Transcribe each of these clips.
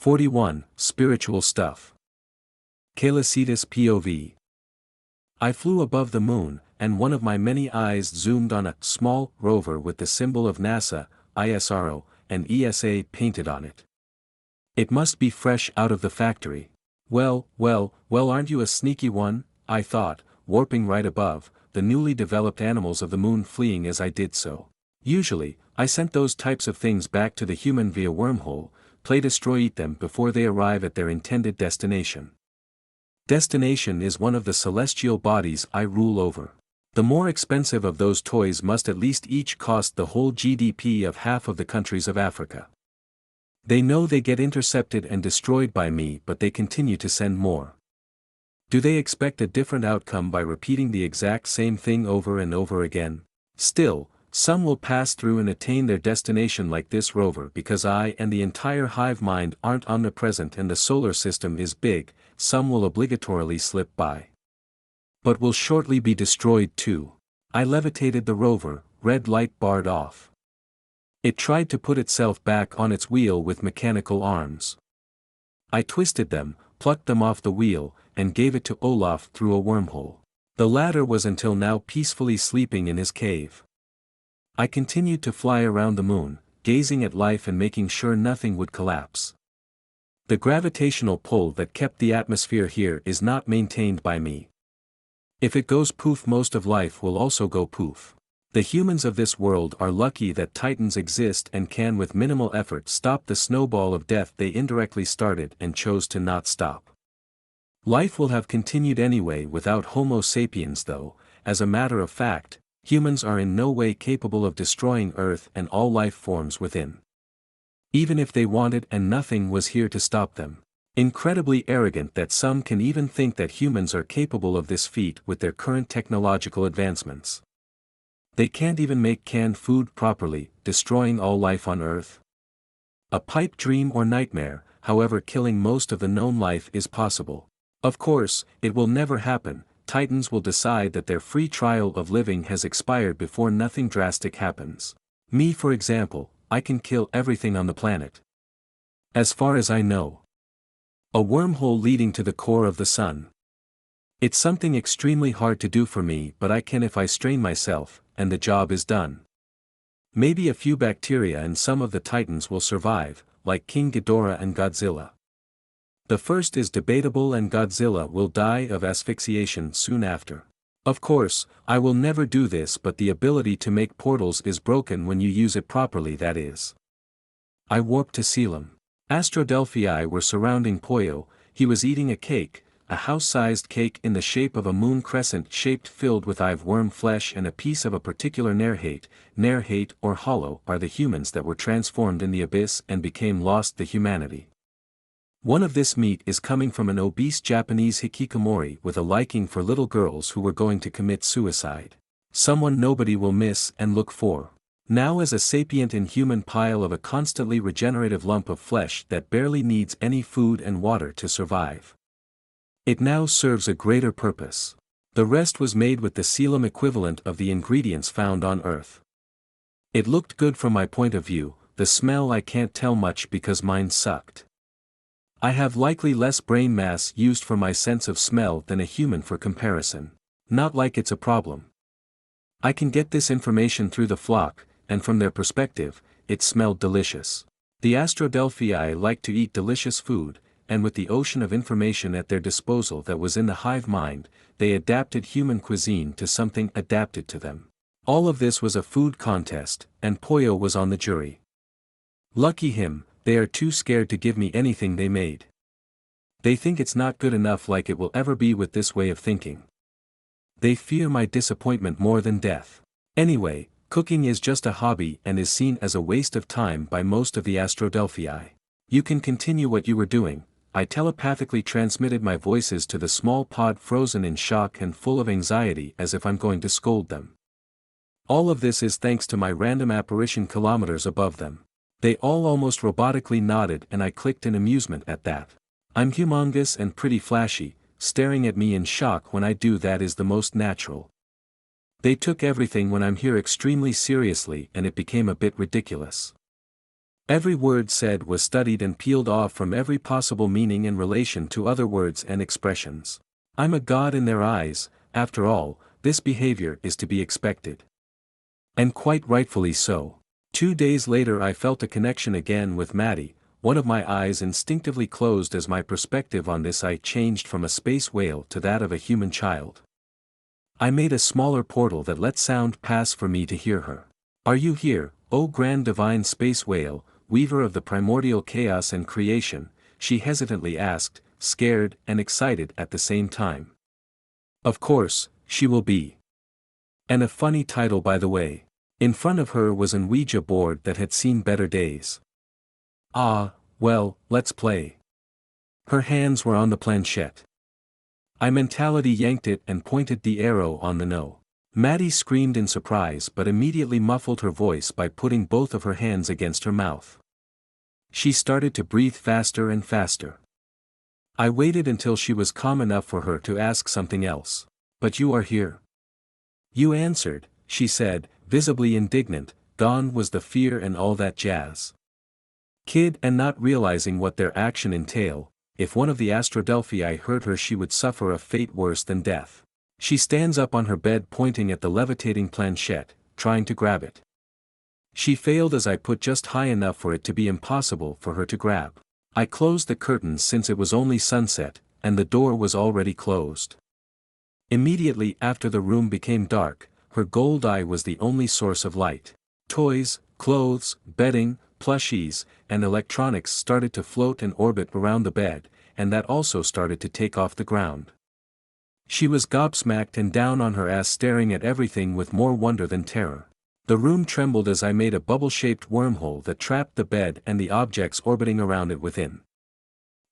41. Spiritual Stuff. Kalesitis POV. I flew above the moon, and one of my many eyes zoomed on a small rover with the symbol of NASA, ISRO, and ESA painted on it. It must be fresh out of the factory. Well, aren't you a sneaky one? I thought, warping right above, the newly developed animals of the moon fleeing as I did so. Usually, I sent those types of things back to the human via wormhole, play destroy eat them before they arrive at their intended destination. Destination is one of the celestial bodies I rule over. The more expensive of those toys must at least each cost the whole GDP of half of the countries of Africa. They know they get intercepted and destroyed by me, but they continue to send more. Do they expect a different outcome by repeating the exact same thing over and over again? Still, some will pass through and attain their destination like this rover because I and the entire hive mind aren't omnipresent and the solar system is big. Some will obligatorily slip by. But will shortly be destroyed too. I levitated the rover, red light barred off. It tried to put itself back on its wheel with mechanical arms. I twisted them, plucked them off the wheel, and gave it to Olaf through a wormhole. The latter was until now peacefully sleeping in his cave. I continued to fly around the moon, gazing at life and making sure nothing would collapse. The gravitational pull that kept the atmosphere here is not maintained by me. If it goes poof, most of life will also go poof. The humans of this world are lucky that Titans exist and can with minimal effort stop the snowball of death they indirectly started and chose to not stop. Life will have continued anyway without Homo sapiens though. As a matter of fact, humans are in no way capable of destroying Earth and all life forms within. Even if they wanted, and nothing was here to stop them. Incredibly arrogant that some can even think that humans are capable of this feat with their current technological advancements. They can't even make canned food properly, destroying all life on Earth. A pipe dream or nightmare, however, killing most of the known life is possible. Of course, it will never happen. Titans will decide that their free trial of living has expired before nothing drastic happens. Me, for example, I can kill everything on the planet. As far as I know. A wormhole leading to the core of the sun. It's something extremely hard to do for me, but I can if I strain myself, and the job is done. Maybe a few bacteria and some of the Titans will survive, like King Ghidorah and Godzilla. The first is debatable and Godzilla will die of asphyxiation soon after. Of course, I will never do this, but the ability to make portals is broken when you use it properly, that is. I warped to Selim. Astrodelphii were surrounding Poyo. He was eating a cake, a house-sized cake in the shape of a moon crescent shaped filled with hive worm flesh and a piece of a particular Nerhate. Nerhate or Hollow are the humans that were transformed in the abyss and became lost to humanity. One of this meat is coming from an obese Japanese hikikomori with a liking for little girls who were going to commit suicide. Someone nobody will miss and look for. Now as a sapient inhuman pile of a constantly regenerative lump of flesh that barely needs any food and water to survive. It now serves a greater purpose. The rest was made with the Selim equivalent of the ingredients found on Earth. It looked good from my point of view, the smell I can't tell much because mine sucked. I have likely less brain mass used for my sense of smell than a human for comparison. Not like it's a problem. I can get this information through the flock, and from their perspective, it smelled delicious. The Astrodelphii like to eat delicious food, and with the ocean of information at their disposal that was in the hive mind, they adapted human cuisine to something adapted to them. All of this was a food contest, and Poyo was on the jury. Lucky him. They are too scared to give me anything they made. They think it's not good enough, like it will ever be with this way of thinking. They fear my disappointment more than death. Anyway, cooking is just a hobby and is seen as a waste of time by most of the Astrodelphii. You can continue what you were doing. I telepathically transmitted my voices to the small pod, frozen in shock and full of anxiety, as if I'm going to scold them. All of this is thanks to my random apparition kilometers above them. They all almost robotically nodded and I clicked in amusement at that. I'm humongous and pretty flashy, staring at me in shock when I do that is the most natural. They took everything when I'm here extremely seriously and it became a bit ridiculous. Every word said was studied and peeled off from every possible meaning in relation to other words and expressions. I'm a god in their eyes, after all, this behavior is to be expected. And quite rightfully so. 2 days later I felt a connection again with Maddie. One of my eyes instinctively closed as my perspective on this eye changed from a space whale to that of a human child. I made a smaller portal that let sound pass for me to hear her. Are you here, O grand divine space whale, weaver of the primordial chaos and creation? She hesitantly asked, scared and excited at the same time. Of course, she will be. And a funny title by the way. In front of her was an Ouija board that had seen better days. Ah, well, let's play. Her hands were on the planchette. I mentality yanked it and pointed the arrow on the no. Maddie screamed in surprise but immediately muffled her voice by putting both of her hands against her mouth. She started to breathe faster and faster. I waited until she was calm enough for her to ask something else. But you are here. You answered, she said, visibly indignant. Gone was the fear and all that jazz. Kid and not realizing what their action entail, if one of the Astrodelphii heard her she would suffer a fate worse than death. She stands up on her bed pointing at the levitating planchette, trying to grab it. She failed as I put just high enough for it to be impossible for her to grab. I closed the curtains since it was only sunset, and the door was already closed. Immediately after the room became dark, her gold eye was the only source of light. Toys, clothes, bedding, plushies, and electronics started to float and orbit around the bed, and that also started to take off the ground. She was gobsmacked and down on her ass staring at everything with more wonder than terror. The room trembled as I made a bubble-shaped wormhole that trapped the bed and the objects orbiting around it within.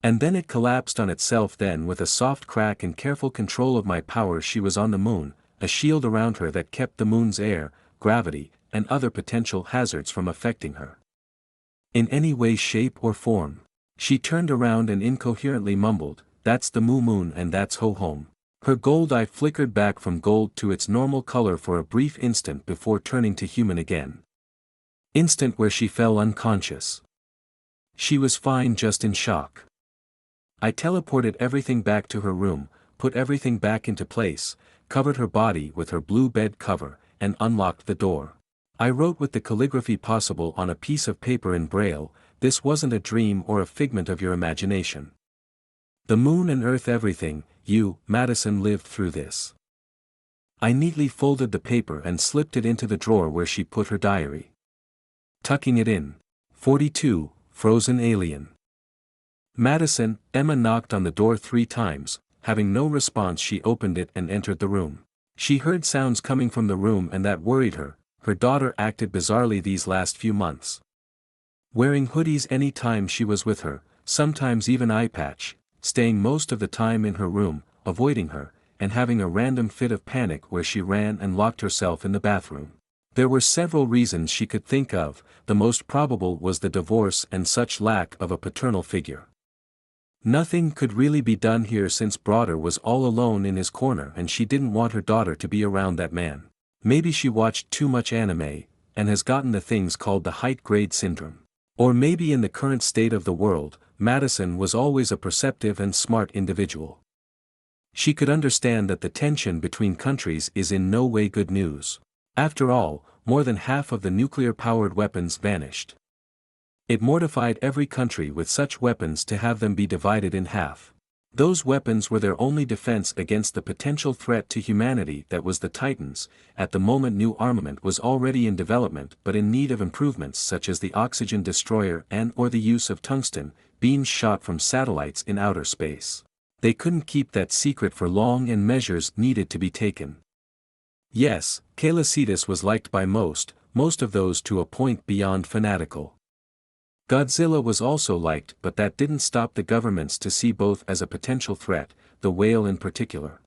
And then it collapsed on itself. Then with a soft crack and careful control of my power she was on the moon, a shield around her that kept the moon's air, gravity, and other potential hazards from affecting her in any way, shape or form. She turned around and incoherently mumbled, "That's the moo moon and that's ho home." Her gold eye flickered back from gold to its normal color for a brief instant before turning to human again. Instant where she fell unconscious. She was fine, just in shock. I teleported everything back to her room, put everything back into place, covered her body with her blue bed cover, and unlocked the door. I wrote with the calligraphy possible on a piece of paper in Braille, "This wasn't a dream or a figment of your imagination. The moon and earth, everything, you, Madison, lived through this." I neatly folded the paper and slipped it into the drawer where she put her diary. Tucking it in. 42, Frozen Alien. Madison. Emma knocked on the door 3 times, having no response she opened it and entered the room. She heard sounds coming from the room and that worried her. Her daughter acted bizarrely these last few months. Wearing hoodies any time she was with her, sometimes even eye patch, staying most of the time in her room, avoiding her, and having a random fit of panic where she ran and locked herself in the bathroom. There were several reasons she could think of. The most probable was the divorce and such lack of a paternal figure. Nothing could really be done here since Broder was all alone in his corner and she didn't want her daughter to be around that man. Maybe she watched too much anime, and has gotten the things called the height grade syndrome. Or maybe in the current state of the world, Madison was always a perceptive and smart individual. She could understand that the tension between countries is in no way good news. After all, more than half of the nuclear-powered weapons vanished. It mortified every country with such weapons to have them be divided in half. Those weapons were their only defense against the potential threat to humanity that was the Titans. At the moment new armament was already in development but in need of improvements such as the oxygen destroyer and/or the use of tungsten beams shot from satellites in outer space. They couldn't keep that secret for long and measures needed to be taken. Yes, Caelicitas was liked by most of those to a point beyond fanatical. Godzilla was also liked, but that didn't stop the governments to see both as a potential threat, the whale in particular.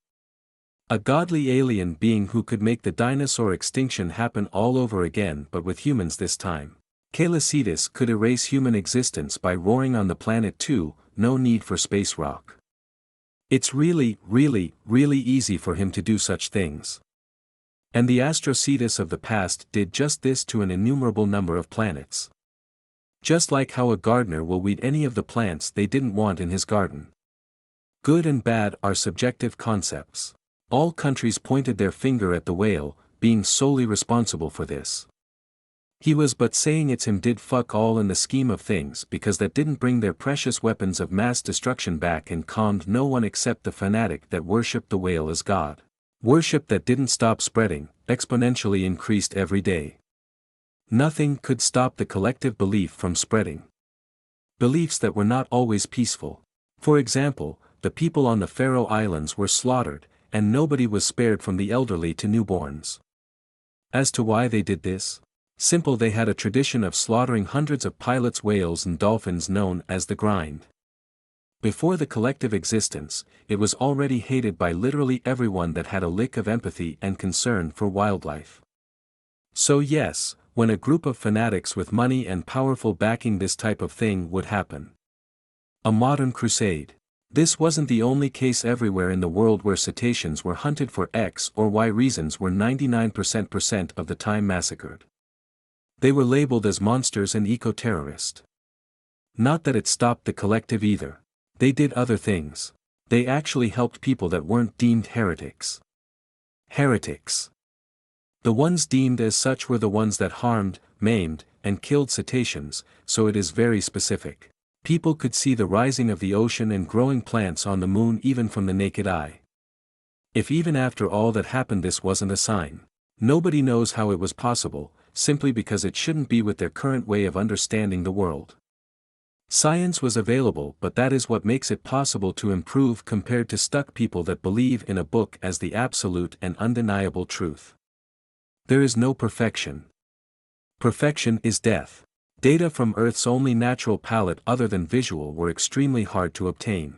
A godly alien being who could make the dinosaur extinction happen all over again but with humans this time. Caelicitas could erase human existence by roaring on the planet too, no need for space rock. It's really easy for him to do such things. And the Astrocetus of the past did just this to an innumerable number of planets. Just like how a gardener will weed any of the plants they didn't want in his garden. Good and bad are subjective concepts. All countries pointed their finger at the whale, being solely responsible for this. He was but saying it's him did fuck all in the scheme of things because that didn't bring their precious weapons of mass destruction back and calmed no one except the fanatic that worshipped the whale as God. Worship that didn't stop spreading, exponentially increased every day. Nothing could stop the collective belief from spreading. Beliefs that were not always peaceful. For example, the people on the Faroe Islands were slaughtered, and nobody was spared from the elderly to newborns. As to why they did this? Simple, they had a tradition of slaughtering hundreds of pilots, whales and dolphins known as the grind. Before the collective existence, it was already hated by literally everyone that had a lick of empathy and concern for wildlife. So yes, when a group of fanatics with money and powerful backing this type of thing would happen. A modern crusade. This wasn't the only case. Everywhere in the world where cetaceans were hunted for X or Y reasons were 99% of the time massacred. They were labeled as monsters and eco-terrorist. Not that it stopped the collective either. They did other things. They actually helped people that weren't deemed heretics. Heretics. The ones deemed as such were the ones that harmed, maimed, and killed cetaceans, so it is very specific. People could see the rising of the ocean and growing plants on the moon even from the naked eye. If even after all that happened this wasn't a sign, nobody knows how it was possible, simply because it shouldn't be with their current way of understanding the world. Science was available, but that is what makes it possible to improve compared to stuck people that believe in a book as the absolute and undeniable truth. There is no perfection. Perfection is death. Data from Earth's only natural palette other than visual were extremely hard to obtain.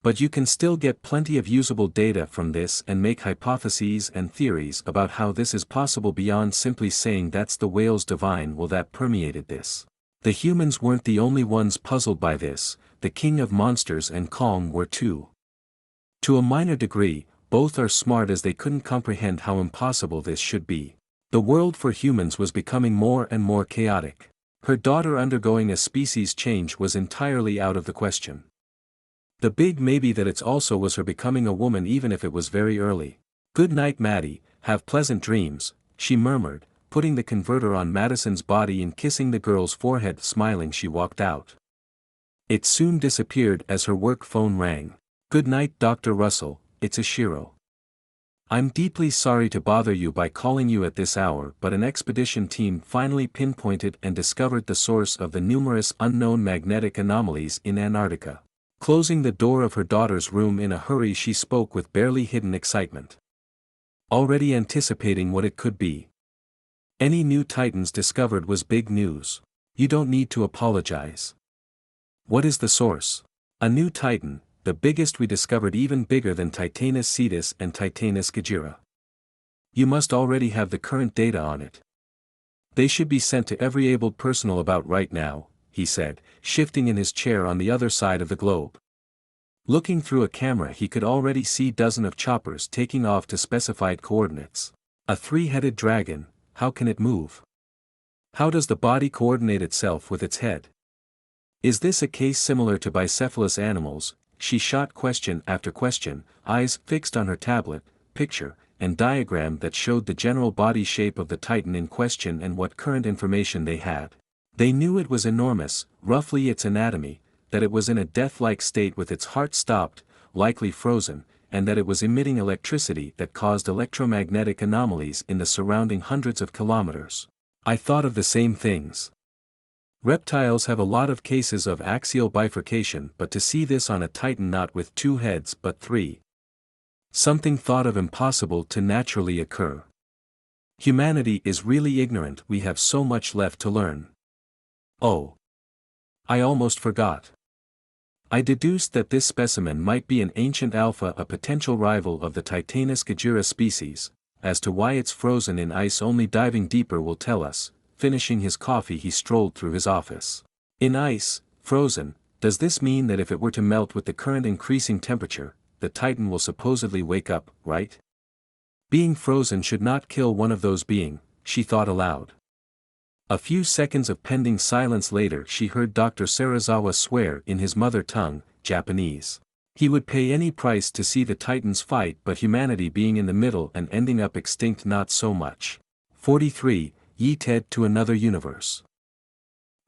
But you can still get plenty of usable data from this and make hypotheses and theories about how this is possible beyond simply saying that's the whale's divine will that permeated this. The humans weren't the only ones puzzled by this, the king of monsters and Kong were too. To a minor degree, both are smart as they couldn't comprehend how impossible this should be. The world for humans was becoming more and more chaotic. Her daughter undergoing a species change was entirely out of the question. The big maybe that it's also was her becoming a woman even if it was very early. "Good night, Maddie, have pleasant dreams," she murmured, putting the converter on Madison's body and kissing the girl's forehead. Smiling she walked out. It soon disappeared as her work phone rang. "Good night, Dr. Russell, it's Ishiro. I'm deeply sorry to bother you by calling you at this hour, but an expedition team finally pinpointed and discovered the source of the numerous unknown magnetic anomalies in Antarctica." Closing the door of her daughter's room in a hurry, she spoke with barely hidden excitement. Already anticipating what it could be. Any new titans discovered was big news. You don't need to apologize. What is the source? A new titan, the biggest we discovered, even bigger than Titanus Cetus and Titanus Gajira. You must already have the current data on it. They should be sent to every abled personnel about right now, he said, shifting in his chair on the other side of the globe. Looking through a camera he could already see dozens of choppers taking off to specified coordinates. A three-headed dragon, how can it move? How does the body coordinate itself with its head? Is this a case similar to bicephalous animals? She shot question after question, eyes fixed on her tablet, picture, and diagram that showed the general body shape of the titan in question and what current information they had. They knew it was enormous, roughly its anatomy, that it was in a death-like state with its heart stopped, likely frozen, and that it was emitting electricity that caused electromagnetic anomalies in the surrounding hundreds of kilometers. I thought of the same things. Reptiles have a lot of cases of axial bifurcation, but to see this on a titan not with two heads but three. Something thought of impossible to naturally occur. Humanity is really ignorant. We have so much left to learn. Oh. I almost forgot. I deduced that this specimen might be an ancient alpha, a potential rival of the Titanus Gajira species. As to why it's frozen in ice, only diving deeper will tell us. Finishing his coffee he strolled through his office. In ice, frozen, does this mean that if it were to melt with the current increasing temperature, the titan will supposedly wake up, right? Being frozen should not kill one of those being, she thought aloud. A few seconds of pending silence later she heard Dr. Sarazawa swear in his mother tongue, Japanese. He would pay any price to see the Titans fight, but humanity being in the middle and ending up extinct not so much. 43. Yeeted to another universe.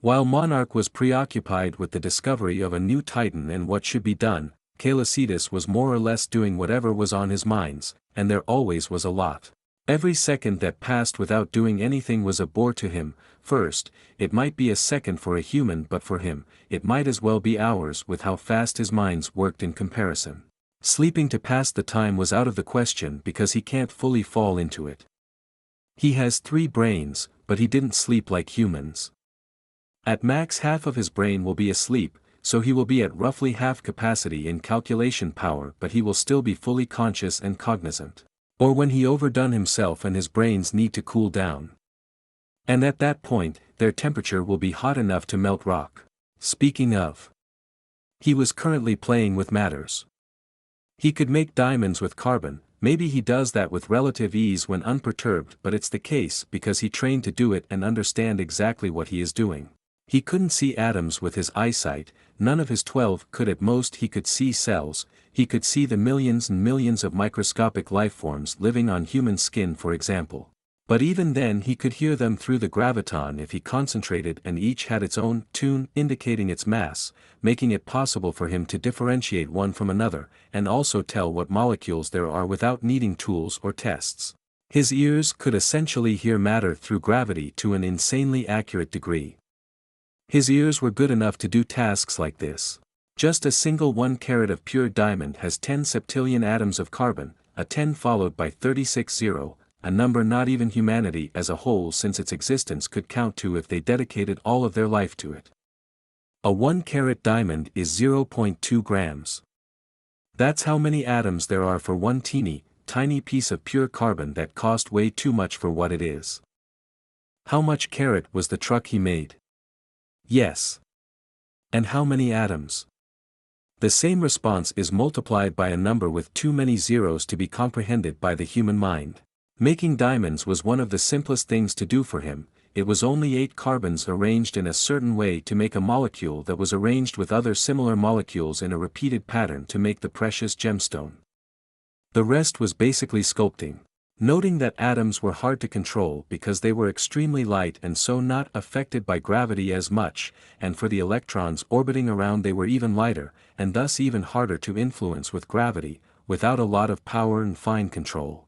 While Monarch was preoccupied with the discovery of a new Titan and what should be done, Calicidas was more or less doing whatever was on his minds, and there always was a lot. Every second that passed without doing anything was a bore to him. First, it might be a second for a human, but for him, it might as well be hours with how fast his minds worked in comparison. Sleeping to pass the time was out of the question because he can't fully fall into it. He has 3 brains, but he didn't sleep like humans. At max half of his brain will be asleep, so he will be at roughly half capacity in calculation power, but he will still be fully conscious and cognizant. Or when he overdone himself and his brains need to cool down. And at that point, their temperature will be hot enough to melt rock. Speaking of, he was currently playing with matters. He could make diamonds with carbon. Maybe he does that with relative ease when unperturbed, but it's the case because he trained to do it and understand exactly what he is doing. He couldn't see atoms with his eyesight, none of his 12 could. At most he could see cells, he could see the millions and millions of microscopic lifeforms living on human skin, for example. But even then he could hear them through the graviton if he concentrated, and each had its own tune indicating its mass, making it possible for him to differentiate one from another, and also tell what molecules there are without needing tools or tests. His ears could essentially hear matter through gravity to an insanely accurate degree. His ears were good enough to do tasks like this. Just a single 1 carat of pure diamond has 10 septillion atoms of carbon, a 10 followed by 36 0, a number not even humanity as a whole since its existence could count to if they dedicated all of their life to it. A 1 carat diamond is 0.2 grams. That's how many atoms there are for one tiny piece of pure carbon that cost way too much for what it is. How much carat was the truck he made? Yes. And how many atoms? The same response is multiplied by a number with too many zeros to be comprehended by the human mind. Making diamonds was one of the simplest things to do for him. It was only 8 carbons arranged in a certain way to make a molecule that was arranged with other similar molecules in a repeated pattern to make the precious gemstone. The rest was basically sculpting. Noting that atoms were hard to control because they were extremely light and so not affected by gravity as much, and for the electrons orbiting around they were even lighter, and thus even harder to influence with gravity, without a lot of power and fine control.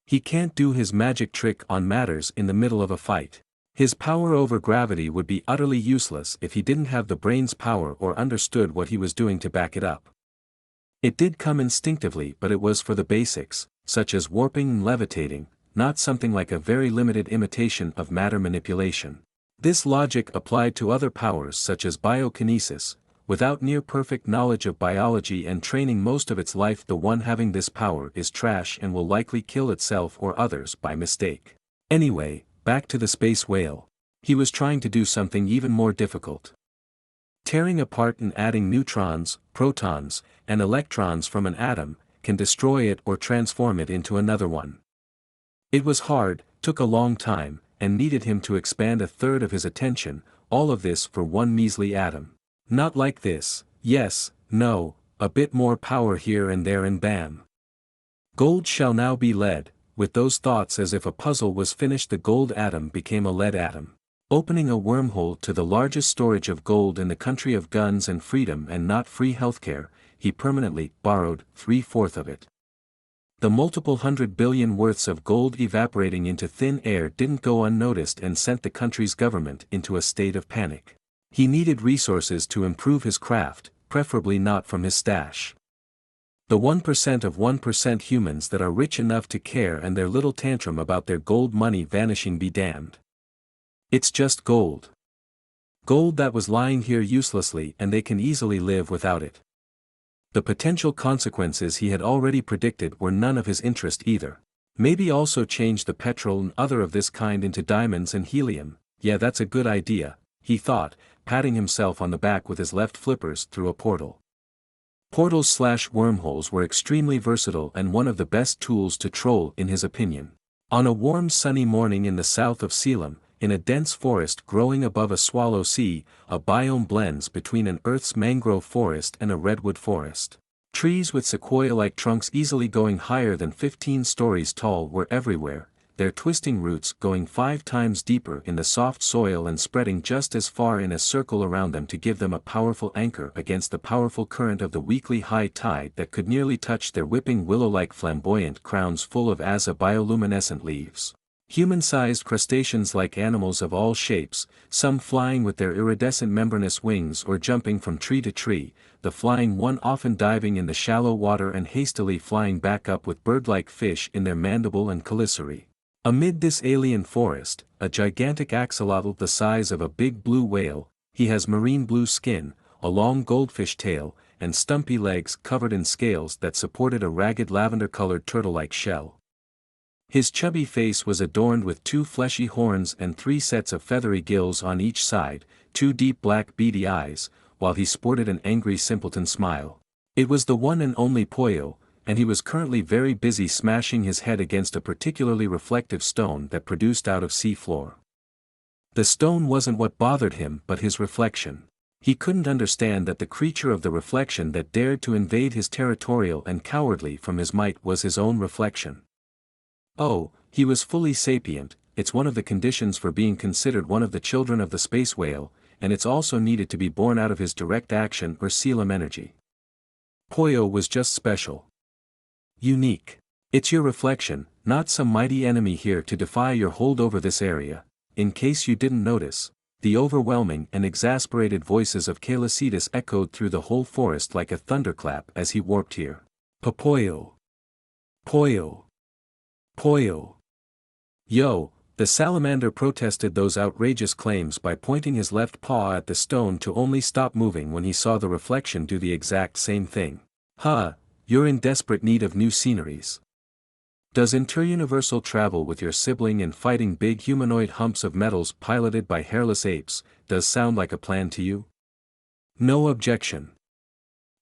He can't do his magic trick on matters in the middle of a fight. His power over gravity would be utterly useless if he didn't have the brain's power or understood what he was doing to back it up. It did come instinctively, but it was for the basics, such as warping and levitating, not something like a very limited imitation of matter manipulation. This logic applied to other powers such as biokinesis. Without near-perfect knowledge of biology and training most of its life, the one having this power is trash and will likely kill itself or others by mistake. Anyway, back to the space whale. He was trying to do something even more difficult. Tearing apart and adding neutrons, protons, and electrons from an atom can destroy it or transform it into another one. It was hard, took a long time, and needed him to expand a third of his attention, all of this for one measly atom. Not like this, yes, no, a bit more power here and there and bam. Gold shall now be lead. With those thoughts as if a puzzle was finished, the gold atom became a lead atom. Opening a wormhole to the largest storage of gold in the country of guns and freedom and not free healthcare, he permanently borrowed 3/4 of it. The multiple 100 billion worths of gold evaporating into thin air didn't go unnoticed and sent the country's government into a state of panic. He needed resources to improve his craft, preferably not from his stash. The 1% of 1% humans that are rich enough to care and their little tantrum about their gold money vanishing be damned. It's just gold. Gold that was lying here uselessly and they can easily live without it. The potential consequences he had already predicted were none of his interest either. Maybe also change the petrol and other of this kind into diamonds and helium. Yeah, that's a good idea, he thought, patting himself on the back with his left flippers through a portal. Portals/wormholes were extremely versatile and one of the best tools to troll in his opinion. On a warm sunny morning in the south of Salem, in a dense forest growing above a swallow sea, a biome blends between an Earth's mangrove forest and a redwood forest. Trees with sequoia-like trunks easily going higher than 15 stories tall were everywhere, their twisting roots going 5 times deeper in the soft soil and spreading just as far in a circle around them to give them a powerful anchor against the powerful current of the weekly high tide that could nearly touch their whipping willow-like flamboyant crowns full of bioluminescent leaves. Human-sized crustaceans like animals of all shapes, some flying with their iridescent membranous wings or jumping from tree to tree, the flying one often diving in the shallow water and hastily flying back up with bird-like fish in their mandible and chelicerae. Amid this alien forest, a gigantic axolotl the size of a big blue whale, he has marine blue skin, a long goldfish tail, and stumpy legs covered in scales that supported a ragged lavender-colored turtle-like shell. His chubby face was adorned with 2 fleshy horns and 3 sets of feathery gills on each side, 2 deep black beady eyes, while he sported an angry simpleton smile. It was the one and only Poyo, and he was currently very busy smashing his head against a particularly reflective stone that produced out of sea floor. The stone wasn't what bothered him but his reflection. He couldn't understand that the creature of the reflection that dared to invade his territorial and cowardly from his might was his own reflection. Oh, he was fully sapient, it's one of the conditions for being considered one of the children of the space whale, and it's also needed to be born out of his direct action or coelom energy. Poyo was just special. Unique. It's your reflection, not some mighty enemy here to defy your hold over this area. In case you didn't notice, the overwhelming and exasperated voices of Caelicidas echoed through the whole forest like a thunderclap as he warped here. Poyo. Poyo. Poyo. Yo, the salamander protested those outrageous claims by pointing his left paw at the stone to only stop moving when he saw the reflection do the exact same thing. You're in desperate need of new sceneries. Does interuniversal travel with your sibling and fighting big humanoid humps of metals piloted by hairless apes, does sound like a plan to you? No objection.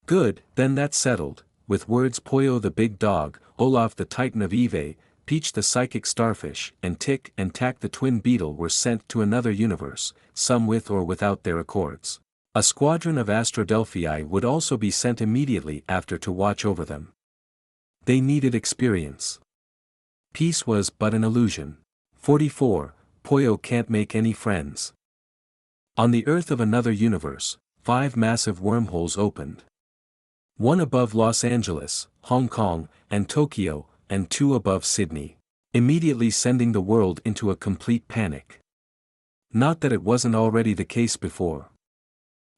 Good, then that's settled. With words Poyo the big dog, Olaf the titan of Eve, Peach the psychic starfish, and Tick and Tack the twin beetle were sent to another universe, some with or without their accords. A squadron of Astrodelphii would also be sent immediately after to watch over them. They needed experience. Peace was but an illusion. 44. Poyo can't make any friends. On the Earth of another universe, 5 massive wormholes opened. One above Los Angeles, Hong Kong, and Tokyo, and 2 above Sydney, immediately sending the world into a complete panic. Not that it wasn't already the case before.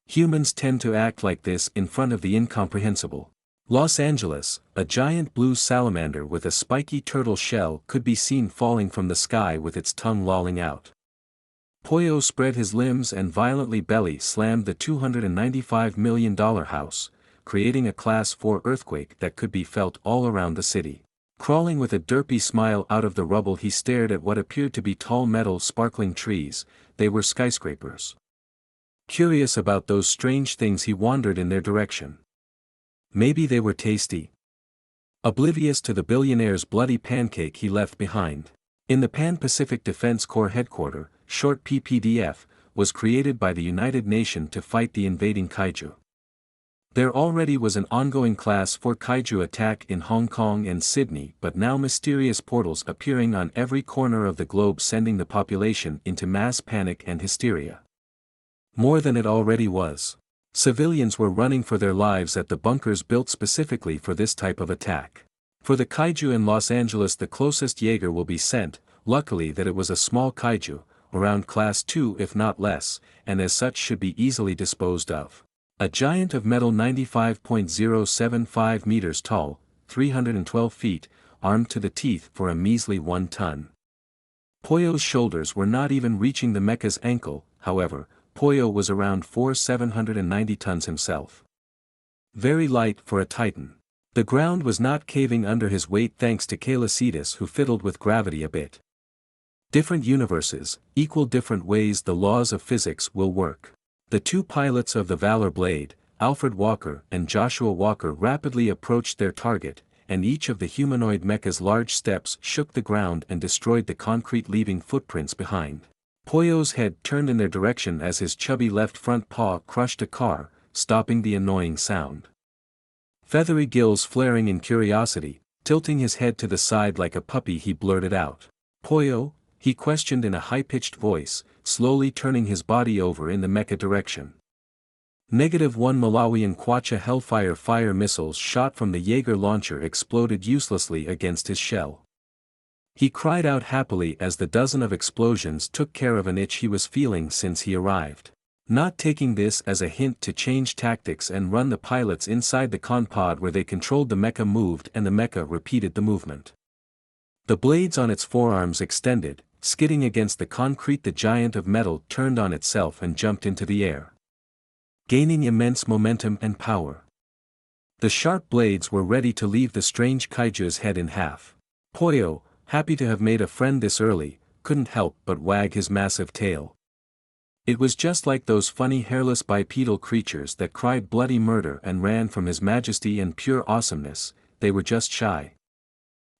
Humans tend to act like this in front of the incomprehensible. Los Angeles, a giant blue salamander with a spiky turtle shell could be seen falling from the sky with its tongue lolling out. Poyo spread his limbs and violently belly slammed the $295 million house, creating a Class 4 earthquake that could be felt all around the city. Crawling with a derpy smile out of the rubble he stared at what appeared to be tall metal sparkling trees. They were skyscrapers. Curious about those strange things he wandered in their direction. Maybe they were tasty. Oblivious to the billionaire's bloody pancake he left behind. In the Pan-Pacific Defense Corps headquarters, short PPDF, was created by the United Nations to fight the invading kaiju. There already was an ongoing Class 4 kaiju attack in Hong Kong and Sydney, but now mysterious portals appearing on every corner of the globe sending the population into mass panic and hysteria. More than it already was. Civilians were running for their lives at the bunkers built specifically for this type of attack. For the kaiju in Los Angeles the closest Jaeger will be sent, luckily that it was a small kaiju, around Class 2 if not less, and as such should be easily disposed of. A giant of metal 95.075 meters tall, 312 feet, armed to the teeth for a measly 1 ton. Poyo's shoulders were not even reaching the mecha's ankle, however, Poyo was around 790 tons himself. Very light for a titan. The ground was not caving under his weight thanks to Caelicidas who fiddled with gravity a bit. Different universes, equal different ways the laws of physics will work. The 2 pilots of the Valor Blade, Alfred Walker and Joshua Walker rapidly approached their target, and each of the humanoid mecha's large steps shook the ground and destroyed the concrete leaving footprints behind. Poyo's head turned in their direction as his chubby left front paw crushed a car, stopping the annoying sound. Feathery gills flaring in curiosity, tilting his head to the side like a puppy, he blurted out. "Poyo?" he questioned in a high-pitched voice, slowly turning his body over in the mecha direction. -1 Malawian Kwacha Hellfire fire missiles shot from the Jaeger launcher exploded uselessly against his shell. He cried out happily as the dozen of explosions took care of an itch he was feeling since he arrived. Not taking this as a hint to change tactics and run the pilots inside the con pod where they controlled, the mecha moved and the mecha repeated the movement. The blades on its forearms extended, skidding against the concrete. The giant of metal turned on itself and jumped into the air, gaining immense momentum and power. The sharp blades were ready to leave the strange kaiju's head in half. Poyo, happy to have made a friend this early, couldn't help but wag his massive tail. It was just like those funny hairless bipedal creatures that cried bloody murder and ran from his majesty and pure awesomeness. They were just shy.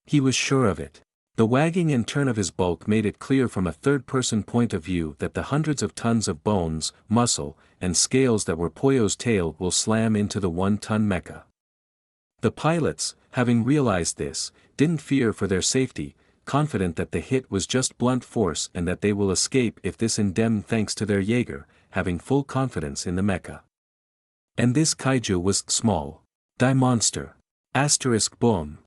He was sure of it. The wagging and turn of his bulk made it clear from a third-person point of view that the hundreds of tons of bones, muscle, and scales that were Poyo's tail will slam into the 1-ton mecha. The pilots, having realized this, didn't fear for their safety, confident that the hit was just blunt force and that they will escape if this indemn thanks to their Jaeger, having full confidence in the mecha. And this kaiju was small. Die monster. Boom.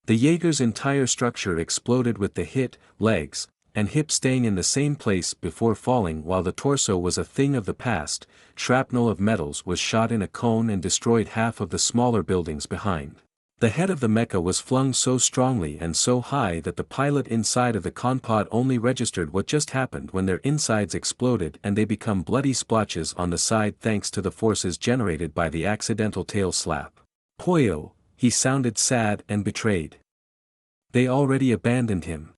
The Jaeger's entire structure exploded with the hit, legs, and hip staying in the same place before falling, while the torso was a thing of the past. Shrapnel of metals was shot in a cone and destroyed half of the smaller buildings behind. The head of the mecha was flung so strongly and so high that the pilot inside of the conpod only registered what just happened when their insides exploded and they become bloody splotches on the side thanks to the forces generated by the accidental tail slap. Poyo, he sounded sad and betrayed. They already abandoned him.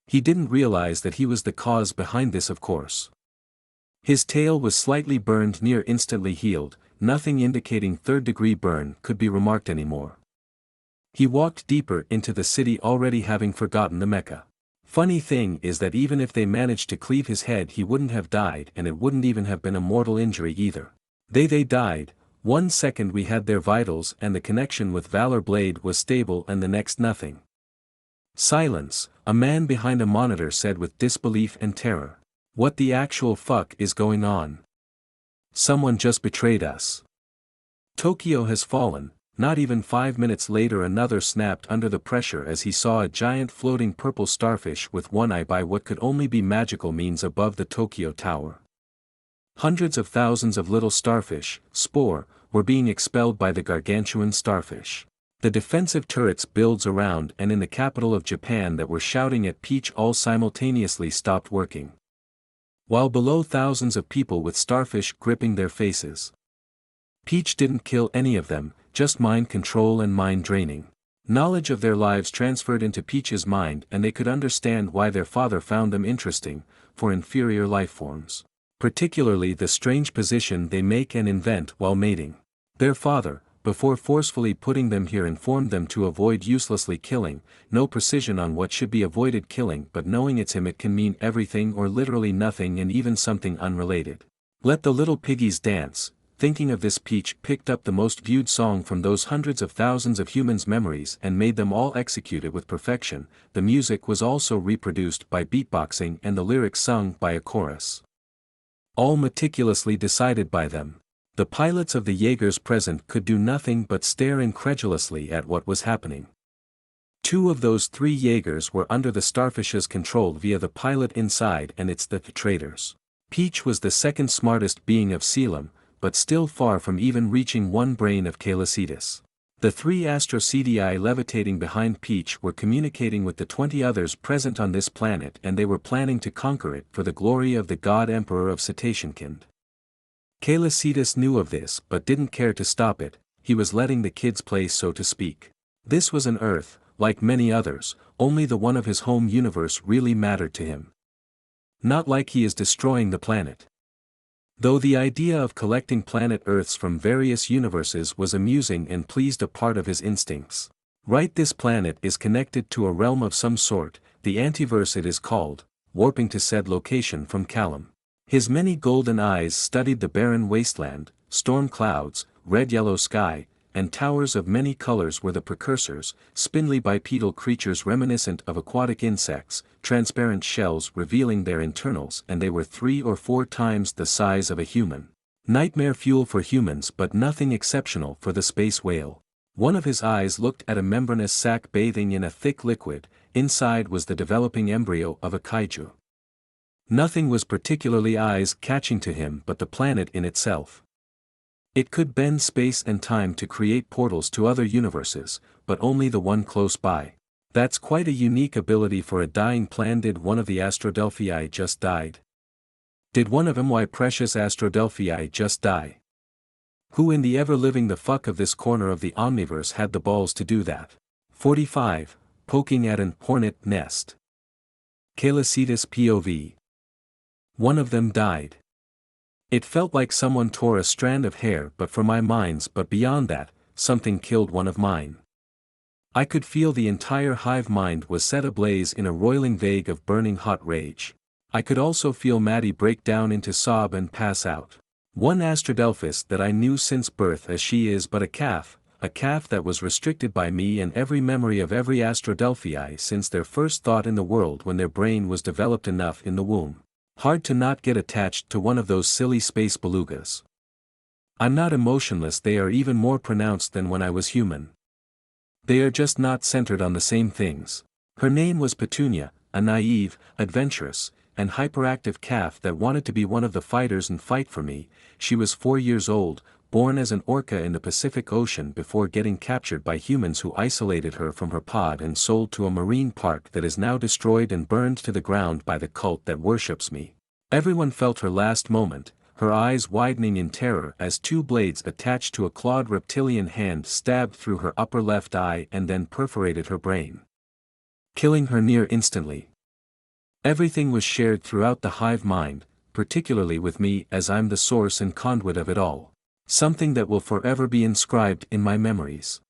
He didn't realize that he was the cause behind this, of course. His tail was slightly burned, near instantly healed, nothing indicating third-degree burn could be remarked anymore. He walked deeper into the city, already having forgotten the mecha. Funny thing is that even if they managed to cleave his head, he wouldn't have died, and it wouldn't even have been a mortal injury either. They died. 1 second we had their vitals and the connection with Valor Blade was stable, and the next nothing. Silence, a man behind a monitor said with disbelief and terror. What the actual fuck is going on? Someone just betrayed us. Tokyo has fallen. Not even 5 minutes later another snapped under the pressure as he saw a giant floating purple starfish with one eye by what could only be magical means above the Tokyo Tower. Hundreds of thousands of little starfish, spore, were being expelled by the gargantuan starfish. The defensive turrets builds around and in the capital of Japan that were shouting at Peach all simultaneously stopped working. While below, thousands of people with starfish gripping their faces. Peach didn't kill any of them, just mind control and mind draining. Knowledge of their lives transferred into Peach's mind, and they could understand why their father found them interesting, for inferior lifeforms. Particularly the strange position they make and invent while mating. Their father, before forcefully putting them here, informed them to avoid uselessly killing, no precision on what should be avoided killing, but knowing it's him it can mean everything or literally nothing and even something unrelated. Let the little piggies dance. Thinking of this, Peach picked up the most viewed song from those hundreds of thousands of humans' memories and made them all execute it with perfection. The music was also reproduced by beatboxing and the lyrics sung by a chorus. All meticulously decided by them. The pilots of the Jaegers present could do nothing but stare incredulously at what was happening. 2 of those 3 Jaegers were under the starfish's control via the pilot inside, and it's the traitors. Peach was the second smartest being of Selim, but still far from even reaching one brain of Caelicides. The 3 Astro CDI levitating behind Peach were communicating with the 20 others present on this planet, and they were planning to conquer it for the glory of the God Emperor of Cetaceankind. Caelicides knew of this but didn't care to stop it. He was letting the kids play, so to speak. This was an Earth, like many others, only the one of his home universe really mattered to him. Not like he is destroying the planet. Though the idea of collecting planet Earths from various universes was amusing and pleased a part of his instincts. Right, this planet is connected to a realm of some sort, the antiverse it is called, warping to said location from Callum. His many golden eyes studied the barren wasteland, storm clouds, red-yellow sky, and towers of many colors were the precursors, spindly bipedal creatures reminiscent of aquatic insects, transparent shells revealing their internals, and they were 3 or 4 times the size of a human. Nightmare fuel for humans, but nothing exceptional for the space whale. One of his eyes looked at a membranous sac bathing in a thick liquid, inside was the developing embryo of a kaiju. Nothing was particularly eye-catching to him but the planet in itself. It could bend space and time to create portals to other universes, but only the one close by. That's quite a unique ability for a dying planet. Did one of the Astrodelphii just died? Did one of my precious Astrodelphii just die? Who in the ever-living the fuck of this corner of the omniverse had the balls to do that? 45. Poking at an hornet nest. Caelicitas POV. One of them died. It felt like someone tore a strand of hair but from my mind's, but beyond that, something killed one of mine. I could feel the entire hive mind was set ablaze in a roiling vague of burning hot rage. I could also feel Maddie break down into sob and pass out. One Astrodelphis that I knew since birth, as she is but a calf that was restricted by me and every memory of every Astrodelphii since their first thought in the world when their brain was developed enough in the womb. Hard to not get attached to one of those silly space belugas. I'm not emotionless, they are even more pronounced than when I was human. They are just not centered on the same things. Her name was Petunia, a naive, adventurous, and hyperactive calf that wanted to be one of the fighters and fight for me. She was 4 years old, born as an orca in the Pacific Ocean before getting captured by humans who isolated her from her pod and sold to a marine park that is now destroyed and burned to the ground by the cult that worships me. Everyone felt her last moment, her eyes widening in terror as 2 blades attached to a clawed reptilian hand stabbed through her upper left eye and then perforated her brain, killing her near instantly. Everything was shared throughout the hive mind, particularly with me as I'm the source and conduit of it all. Something that will forever be inscribed in my memories.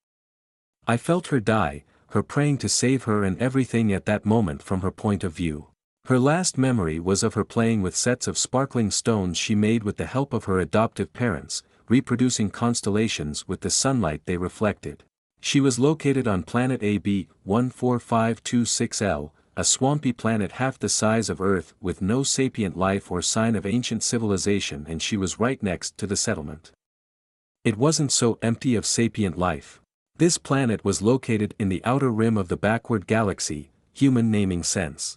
I felt her die, her praying to save her and everything at that moment from her point of view. Her last memory was of her playing with sets of sparkling stones she made with the help of her adoptive parents, reproducing constellations with the sunlight they reflected. She was located on planet AB 14526L, a swampy planet half the size of Earth with no sapient life or sign of ancient civilization, and she was right next to the settlement. It wasn't so empty of sapient life. This planet was located in the outer rim of the backward galaxy, human naming sense.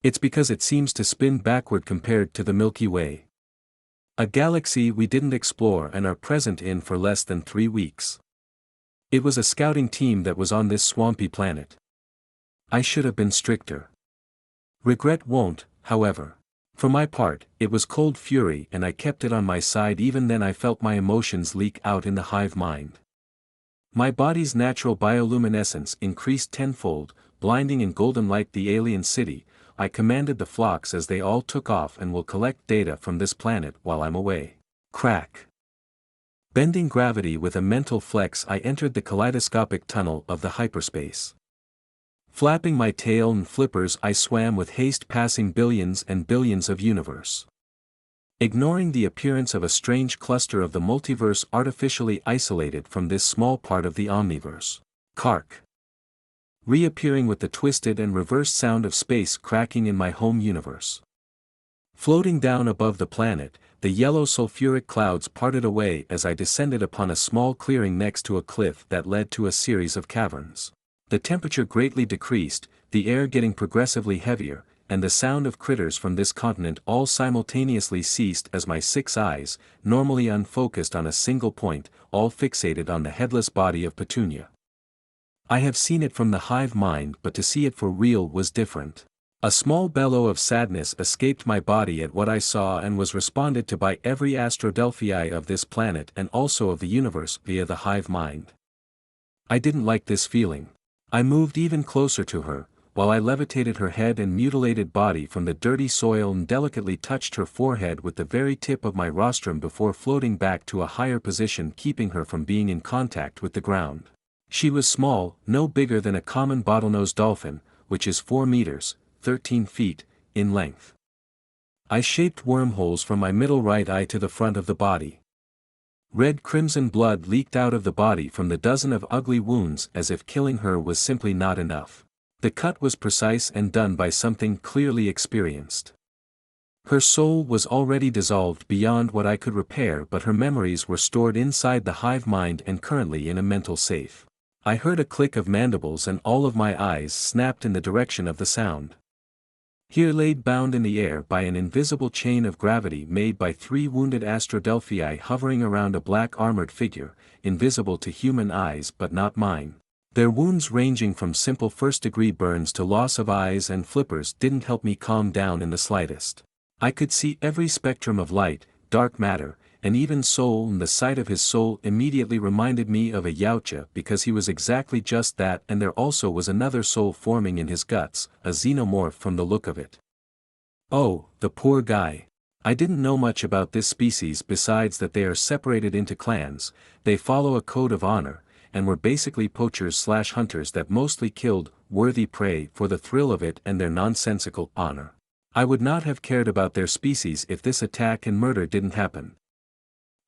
It's because it seems to spin backward compared to the Milky Way. A galaxy we didn't explore and are present in for less than 3 weeks. It was a scouting team that was on this swampy planet. I should have been stricter. Regret won't, however. For my part, it was cold fury and I kept it on my side. Even then I felt my emotions leak out in the hive mind. My body's natural bioluminescence increased tenfold, blinding in golden light the alien city. I commanded the flocks as they all took off and will collect data from this planet while I'm away. Crack. Bending gravity with a mental flex, I entered the kaleidoscopic tunnel of the hyperspace. Flapping my tail and flippers, I swam with haste passing billions and billions of universe. Ignoring the appearance of a strange cluster of the multiverse artificially isolated from this small part of the omniverse. Kark. Reappearing with the twisted and reversed sound of space cracking in my home universe. Floating down above the planet, the yellow sulfuric clouds parted away as I descended upon a small clearing next to a cliff that led to a series of caverns. The temperature greatly decreased, the air getting progressively heavier, and the sound of critters from this continent all simultaneously ceased as my 6 eyes, normally unfocused on a single point, all fixated on the headless body of Petunia. I have seen it from the hive mind, but to see it for real was different. A small bellow of sadness escaped my body at what I saw and was responded to by every Astrodelphii of this planet and also of the universe via the hive mind. I didn't like this feeling. I moved even closer to her, while I levitated her head and mutilated body from the dirty soil and delicately touched her forehead with the very tip of my rostrum before floating back to a higher position, keeping her from being in contact with the ground. She was small, no bigger than a common bottlenose dolphin, which is 4 meters, 13 feet, in length. Eye-shaped wormholes from my middle right eye to the front of the body. Red-crimson blood leaked out of the body from the dozen of ugly wounds as if killing her was simply not enough. The cut was precise and done by something clearly experienced. Her soul was already dissolved beyond what I could repair, but her memories were stored inside the hive mind and currently in a mental safe. I heard a click of mandibles and all of my eyes snapped in the direction of the sound. Here laid bound in the air by an invisible chain of gravity made by 3 wounded astrodelphii hovering around a black armored figure, invisible to human eyes but not mine. Their wounds ranging from simple first-degree burns to loss of eyes and flippers didn't help me calm down in the slightest. I could see every spectrum of light, dark matter, and even soul, and the sight of his soul immediately reminded me of a Yautja because he was exactly just that, and there also was another soul forming in his guts, a xenomorph from the look of it. Oh, the poor guy. I didn't know much about this species besides that they are separated into clans, they follow a code of honor, and were basically poachers/hunters that mostly killed worthy prey for the thrill of it and their nonsensical honor. I would not have cared about their species if this attack and murder didn't happen.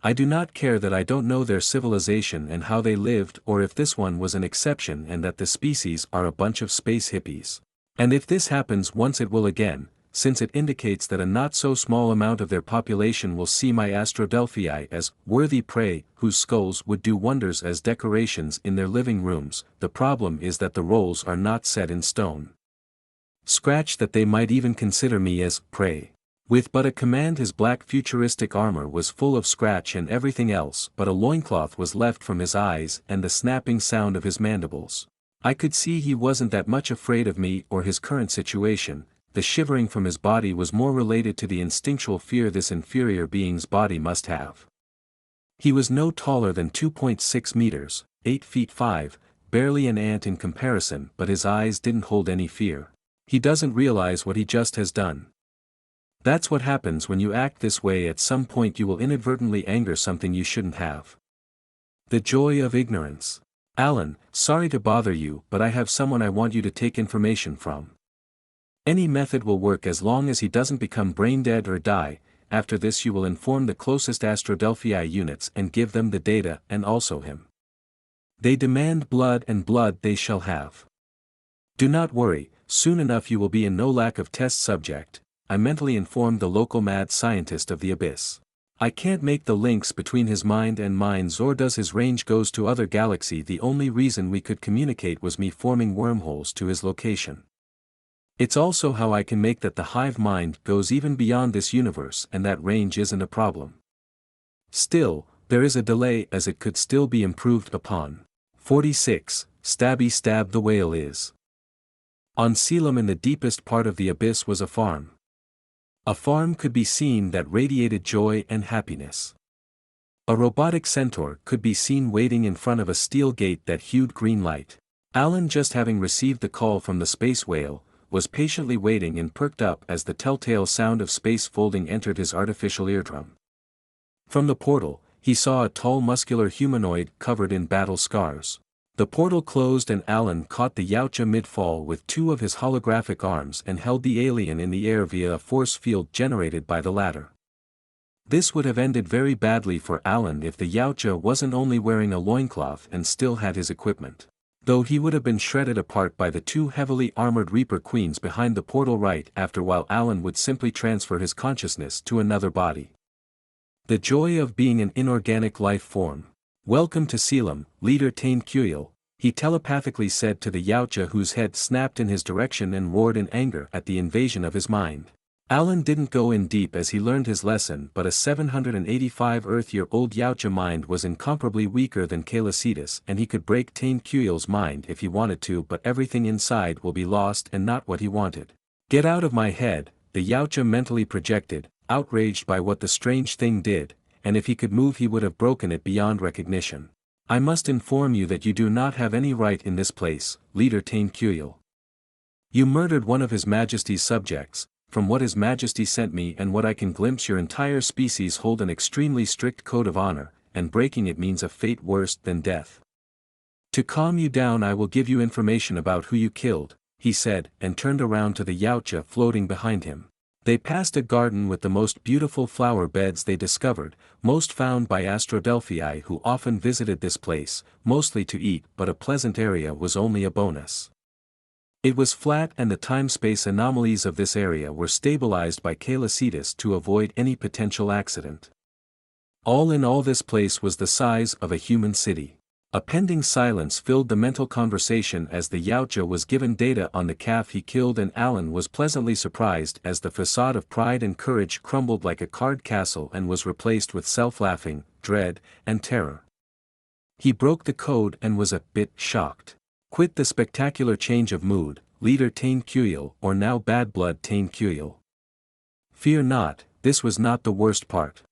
I do not care that I don't know their civilization and how they lived, or if this one was an exception and that the species are a bunch of space hippies. And if this happens once, it will again, since it indicates that a not so small amount of their population will see my astrodelphii as worthy prey whose skulls would do wonders as decorations in their living rooms. The problem is that the roles are not set in stone. Scratch that, they might even consider me as prey. With but a command, his black futuristic armor was full of scratch and everything else but a loincloth was left from his eyes and the snapping sound of his mandibles. I could see he wasn't that much afraid of me or his current situation. The shivering from his body was more related to the instinctual fear this inferior being's body must have. He was no taller than 2.6 meters, 8 feet 5, barely an ant in comparison, but his eyes didn't hold any fear. He doesn't realize what he just has done. That's what happens when you act this way. At some point you will inadvertently anger something you shouldn't have. The joy of ignorance. Alan, sorry to bother you, but I have someone I want you to take information from. Any method will work as long as he doesn't become brain dead or die. After this you will inform the closest astrodelphii units and give them the data, and also him. They demand blood, and blood they shall have. Do not worry, soon enough you will be in no lack of test subject. I mentally informed the local mad scientist of the abyss. I can't make the links between his mind and mine, or does his range goes to other galaxy. The only reason we could communicate was me forming wormholes to his location. It's also how I can make that the hive mind goes even beyond this universe, and that range isn't a problem. Still, there is a delay as it could still be improved upon. 46, Stabby Stab the Whale is. On Selam, in the deepest part of the abyss, was a farm. A farm could be seen that radiated joy and happiness. A robotic centaur could be seen waiting in front of a steel gate that hued green light. Alan, just having received the call from the space whale, was patiently waiting and perked up as the telltale sound of space folding entered his artificial eardrum. From the portal, he saw a tall muscular humanoid covered in battle scars. The portal closed and Alan caught the Yautja mid-fall with 2 of his holographic arms and held the alien in the air via a force field generated by the latter. This would have ended very badly for Alan if the Yautja wasn't only wearing a loincloth and still had his equipment. Though he would have been shredded apart by the 2 heavily armored Reaper Queens behind the portal right after, while Alan would simply transfer his consciousness to another body. The joy of being an inorganic life form. Welcome to Selam, Leader Tain Kuyil, he telepathically said to the Yautja, whose head snapped in his direction and roared in anger at the invasion of his mind. Alan didn't go in deep as he learned his lesson, but a 785 Earth-year-old Yautja mind was incomparably weaker than Kalasidas, and he could break Tain Kuyil's mind if he wanted to, but everything inside will be lost and not what he wanted. Get out of my head, the Yautja mentally projected, outraged by what the strange thing did, and if he could move he would have broken it beyond recognition. I must inform you that you do not have any right in this place, Leader Tain Kuyil. You murdered one of His Majesty's subjects. From what His Majesty sent me and what I can glimpse, your entire species hold an extremely strict code of honor, and breaking it means a fate worse than death. To calm you down I will give you information about who you killed, he said, and turned around to the Yautja floating behind him. They passed a garden with the most beautiful flower beds they discovered, most found by Astrodelphii who often visited this place, mostly to eat, but a pleasant area was only a bonus. It was flat and the time-space anomalies of this area were stabilized by Caelicitas to avoid any potential accident. All in all, this place was the size of a human city. A pending silence filled the mental conversation as the Yautja was given data on the calf he killed, and Alan was pleasantly surprised as the facade of pride and courage crumbled like a card castle and was replaced with self-laughing, dread, and terror. He broke the code and was a bit shocked. Quit the spectacular change of mood, leader Tain Cuyel, or now bad blood Tain Cuyel. Fear not, this was not the worst part.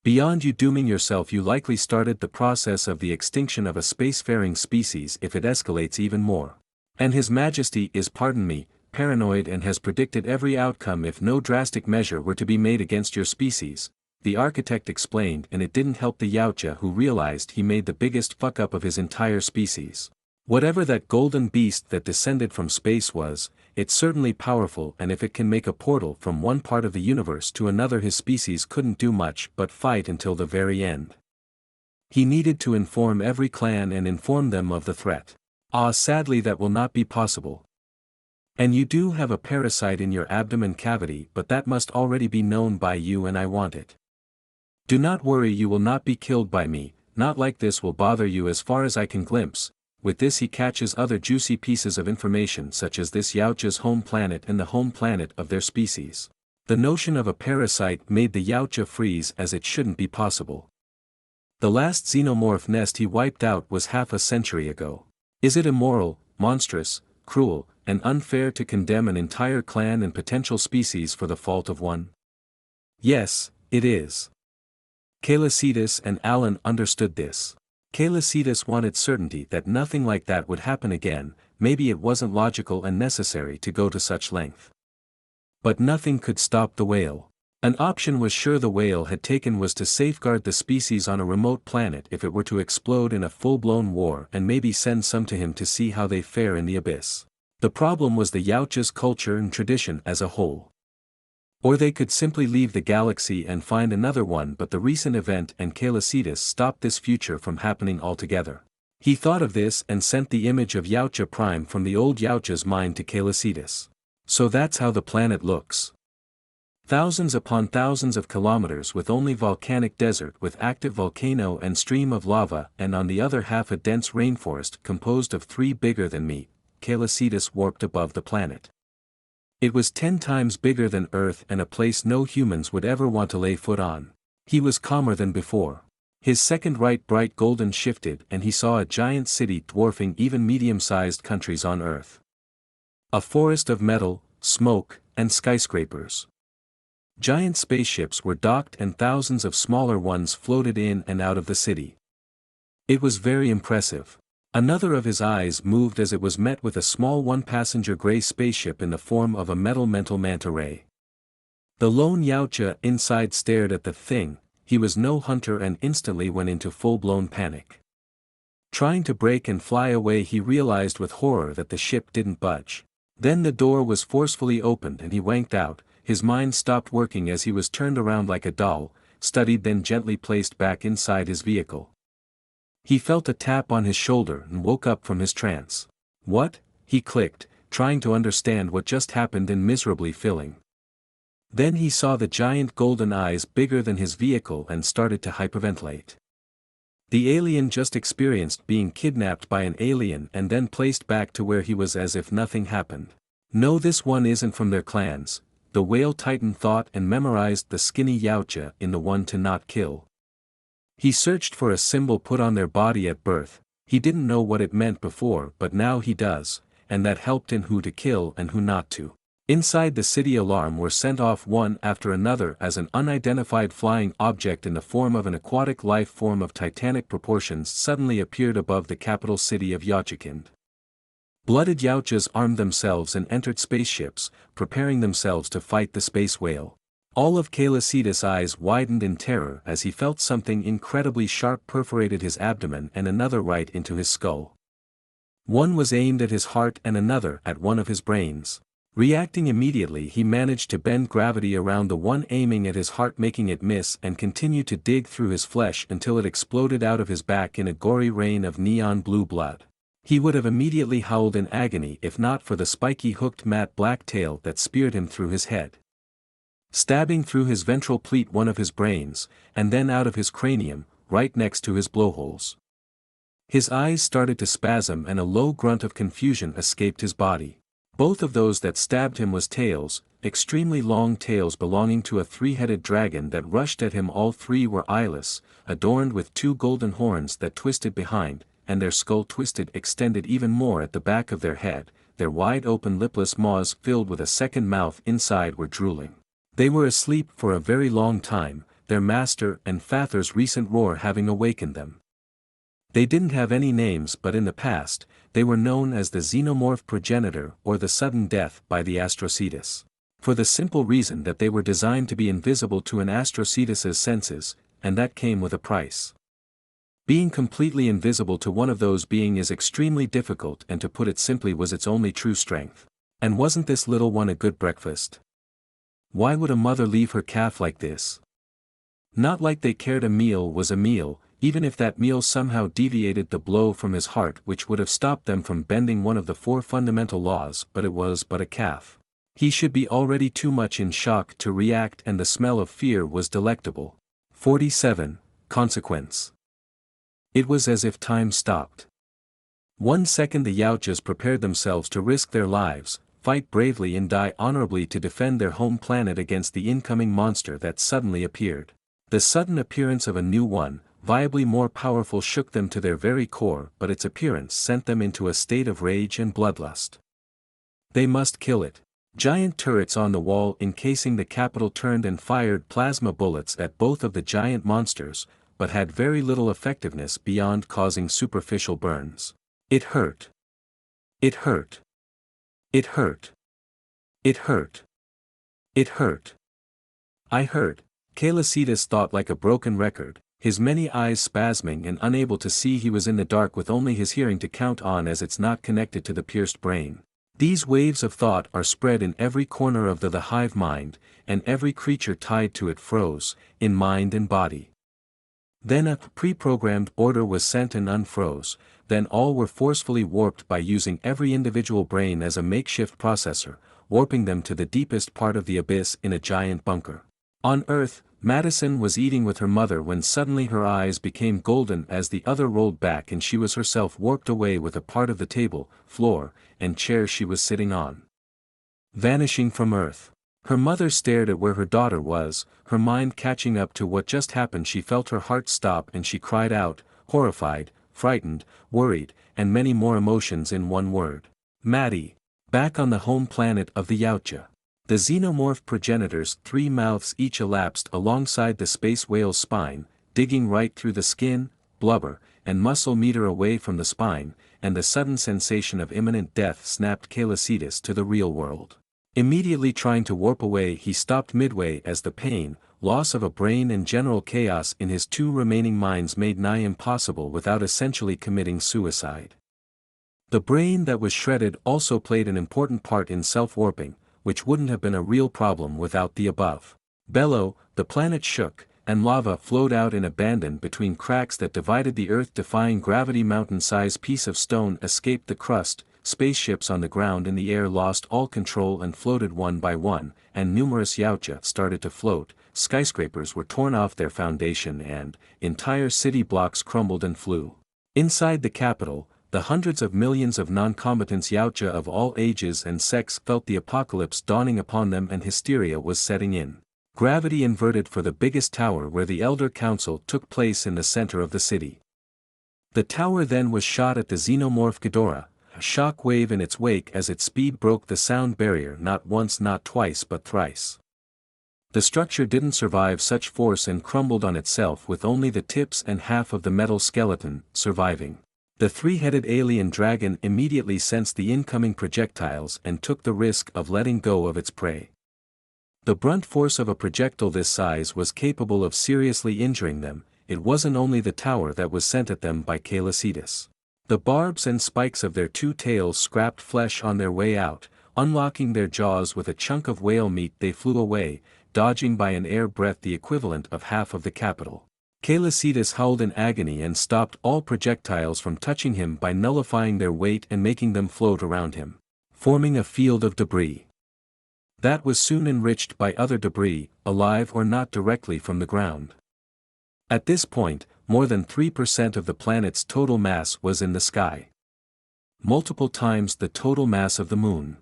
Beyond you dooming yourself, you likely started the process of the extinction of a spacefaring species if it escalates even more. And His Majesty is, pardon me, paranoid and has predicted every outcome if no drastic measure were to be made against your species, the architect explained, and it didn't help the Yautja who realized he made the biggest fuck-up of his entire species. Whatever that golden beast that descended from space was, it's certainly powerful, and if it can make a portal from one part of the universe to another, his species couldn't do much but fight until the very end. He needed to inform every clan and inform them of the threat. Sadly that will not be possible. And you do have a parasite in your abdomen cavity, but that must already be known by you and I want it. Do not worry, you will not be killed by me, not like this will bother you as far as I can glimpse. With this he catches other juicy pieces of information such as this Yautja's home planet and the home planet of their species. The notion of a parasite made the Yautja freeze, as it shouldn't be possible. The last xenomorph nest he wiped out was half a century ago. Is it immoral, monstrous, cruel, and unfair to condemn an entire clan and potential species for the fault of one? Yes, it is. Caelicitas and Alan understood this. Caelicitas wanted certainty that nothing like that would happen again. Maybe it wasn't logical and necessary to go to such length. But nothing could stop the whale. An option was sure the whale had taken was to safeguard the species on a remote planet if it were to explode in a full-blown war, and maybe send some to him to see how they fare in the abyss. The problem was the Yautja's culture and tradition as a whole. Or they could simply leave the galaxy and find another one, but the recent event and Caelicitas stopped this future from happening altogether. He thought of this and sent the image of Yautja Prime from the old Yautja's mind to Caelicitas. So that's how the planet looks. Thousands upon thousands of kilometers with only volcanic desert with active volcano and stream of lava, and on the other half a dense rainforest composed of 3 bigger than me, Caelicitas warped above the planet. It was 10 times bigger than Earth and a place no humans would ever want to lay foot on. He was calmer than before. His second right bright golden shifted and he saw a giant city dwarfing even medium-sized countries on Earth. A forest of metal, smoke, and skyscrapers. Giant spaceships were docked and thousands of smaller ones floated in and out of the city. It was very impressive. Another of his eyes moved as it was met with a small one-passenger gray spaceship in the form of a metal mental manta ray. The lone Yautja inside stared at the thing. He was no hunter and instantly went into full-blown panic. Trying to break and fly away, he realized with horror that the ship didn't budge. Then the door was forcefully opened and he wanked out. His mind stopped working as he was turned around like a doll, studied, then gently placed back inside his vehicle. He felt a tap on his shoulder and woke up from his trance. What? He clicked, trying to understand what just happened and miserably filling. Then he saw the giant golden eyes bigger than his vehicle and started to hyperventilate. The alien just experienced being kidnapped by an alien and then placed back to where he was as if nothing happened. No, this one isn't from their clans, the whale titan thought, and memorized the skinny Yautja in the one to not kill. He searched for a symbol put on their body at birth. He didn't know what it meant before, but now he does, and that helped in who to kill and who not to. Inside the city, alarm were sent off one after another as an unidentified flying object in the form of an aquatic life form of titanic proportions suddenly appeared above the capital city of Yautjakind. Blooded Yautjas armed themselves and entered spaceships, preparing themselves to fight the space whale. All of Calicidas' eyes widened in terror as he felt something incredibly sharp perforated his abdomen and another right into his skull. One was aimed at his heart and another at one of his brains. Reacting immediately, he managed to bend gravity around the one aiming at his heart, making it miss, and continue to dig through his flesh until it exploded out of his back in a gory rain of neon blue blood. He would have immediately howled in agony if not for the spiky hooked matte black tail that speared him through his head, stabbing through his ventral pleat one of his brains, and then out of his cranium, right next to his blowholes. His eyes started to spasm and a low grunt of confusion escaped his body. Both of those that stabbed him was tails, extremely long tails belonging to a three-headed dragon that rushed at him. All three were eyeless, adorned with two golden horns that twisted behind, and their skull twisted extended even more at the back of their head. Their wide-open lipless maws filled with a second mouth inside were drooling. They were asleep for a very long time, their master and father's recent roar having awakened them. They didn't have any names, but in the past, they were known as the xenomorph progenitor or the sudden death by the Astrocetus. For the simple reason that they were designed to be invisible to an Astrocetus's senses, and that came with a price. Being completely invisible to one of those beings is extremely difficult, and to put it simply was its only true strength. And wasn't this little one a good breakfast? Why would a mother leave her calf like this? Not like they cared. A meal was a meal, even if that meal somehow deviated the blow from his heart which would have stopped them from bending one of the 4 fundamental laws, but it was but a calf. He should be already too much in shock to react, and the smell of fear was delectable. 47. Consequence. It was as if time stopped. 1 second the Yautjas prepared themselves to risk their lives, fight bravely and die honorably to defend their home planet against the incoming monster that suddenly appeared. The sudden appearance of a new one, viably more powerful, shook them to their very core, but its appearance sent them into a state of rage and bloodlust. They must kill it. Giant turrets on the wall encasing the capital turned and fired plasma bullets at both of the giant monsters, but had very little effectiveness beyond causing superficial burns. It hurt. It hurt. It hurt. It hurt. It hurt. I heard, Calicidas thought like a broken record, his many eyes spasming and unable to see. He was in the dark with only his hearing to count on, as it's not connected to the pierced brain. These waves of thought are spread in every corner of the hive mind, and every creature tied to it froze, in mind and body. Then a pre-programmed order was sent and unfroze, then all were forcefully warped by using every individual brain as a makeshift processor, warping them to the deepest part of the abyss in a giant bunker. On Earth, Madison was eating with her mother when suddenly her eyes became golden as the other rolled back and she was herself warped away with a part of the table, floor, and chair she was sitting on, vanishing from Earth. Her mother stared at where her daughter was, her mind catching up to what just happened. She felt her heart stop and she cried out, horrified, frightened, worried, and many more emotions in one word. Maddie. Back on the home planet of the Yautja. The xenomorph progenitors' 3 mouths each elapsed alongside the space whale's spine, digging right through the skin, blubber, and muscle meter away from the spine, and the sudden sensation of imminent death snapped Calicidas to the real world. Immediately trying to warp away, he stopped midway as the pain, loss of a brain and general chaos in his 2 remaining minds made nigh impossible without essentially committing suicide. The brain that was shredded also played an important part in self-warping, which wouldn't have been a real problem without the above. Bellow, the planet shook, and lava flowed out in abandon between cracks that divided the Earth-defying gravity. Mountain-sized piece of stone escaped the crust, spaceships on the ground and the air lost all control and floated one by one, and numerous Yautja started to float. Skyscrapers were torn off their foundation and entire city blocks crumbled and flew. Inside the capital, the hundreds of millions of non-combatants Yautja of all ages and sex felt the apocalypse dawning upon them and hysteria was setting in. Gravity inverted for the biggest tower where the Elder Council took place in the center of the city. The tower then was shot at the xenomorph Ghidorah, a shock wave in its wake as its speed broke the sound barrier not once, not twice, but thrice. The structure didn't survive such force and crumbled on itself with only the tips and half of the metal skeleton surviving. The 3-headed alien dragon immediately sensed the incoming projectiles and took the risk of letting go of its prey. The brunt force of a projectile this size was capable of seriously injuring them. It wasn't only the tower that was sent at them by Calicitus. The barbs and spikes of their two tails scraped flesh on their way out. Unlocking their jaws with a chunk of whale meat, they flew away, dodging by an air breath the equivalent of half of the capital. Calicitus howled in agony and stopped all projectiles from touching him by nullifying their weight and making them float around him, forming a field of debris. That was soon enriched by other debris, alive or not, directly from the ground. At this point, more than 3% of the planet's total mass was in the sky. Multiple times the total mass of the moon.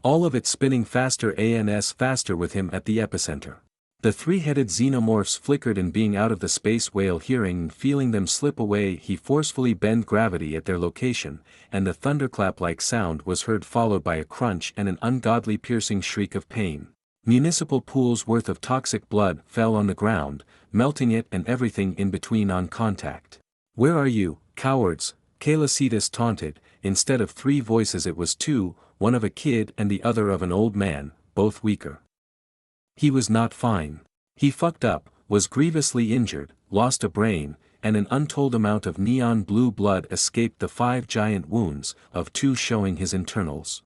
All of it spinning faster faster with him at the epicenter. The three-headed xenomorphs flickered in being out of the space whale. Hearing and feeling them slip away, he forcefully bent gravity at their location, and the thunderclap-like sound was heard, followed by a crunch and an ungodly piercing shriek of pain. Municipal pools worth of toxic blood fell on the ground, melting it and everything in between on contact. "Where are you, cowards?" Calicitus taunted. Instead of 3 voices it was 2, one of a kid and the other of an old man, both weaker. He was not fine. He fucked up, was grievously injured, lost a brain, and an untold amount of neon blue blood escaped the 5 giant wounds, of 2 showing his internals.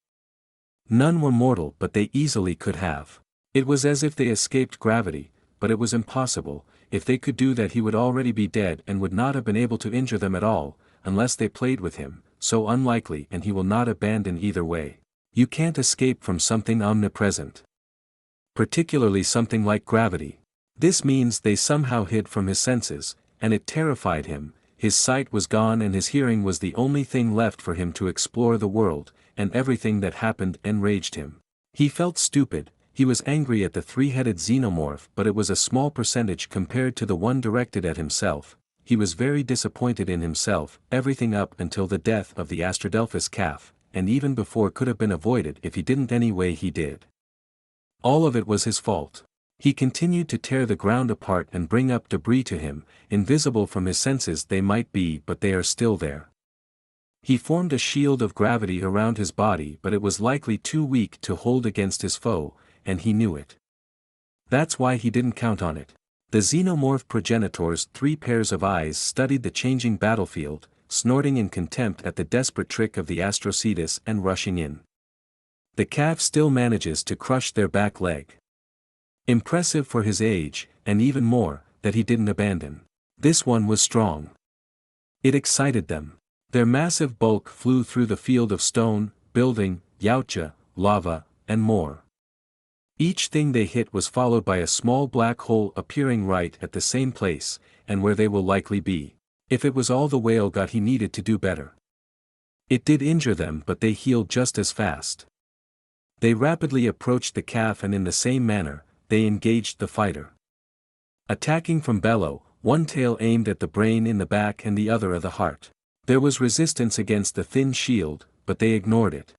None were mortal, but they easily could have. It was as if they escaped gravity, but it was impossible. If they could do that, he would already be dead and would not have been able to injure them at all, unless they played with him, so unlikely, and he will not abandon either way. You can't escape from something omnipresent. Particularly something like gravity. This means they somehow hid from his senses, and it terrified him. His sight was gone and his hearing was the only thing left for him to explore the world, and everything that happened enraged him. He felt stupid. He was angry at the 3-headed xenomorph, but it was a small percentage compared to the one directed at himself. He was very disappointed in himself. Everything up until the death of the Astradelphus calf, and even before, could have been avoided if he didn't anyway he did. All of it was his fault. He continued to tear the ground apart and bring up debris to him. Invisible from his senses they might be, but they are still there. He formed a shield of gravity around his body, but it was likely too weak to hold against his foe, and he knew it. That's why he didn't count on it. The xenomorph progenitor's 3 pairs of eyes studied the changing battlefield, snorting in contempt at the desperate trick of the Astrocetus and rushing in. The calf still manages to crush their back leg. Impressive for his age, and even more, that he didn't abandon. This one was strong. It excited them. Their massive bulk flew through the field of stone, building, yautja, lava, and more. Each thing they hit was followed by a small black hole appearing right at the same place, and where they will likely be. If it was all the whale got, he needed to do better. It did injure them, but they healed just as fast. They rapidly approached the calf, and in the same manner, they engaged the fighter. Attacking from below, one tail aimed at the brain in the back and the other at the heart. There was resistance against the thin shield, but they ignored it.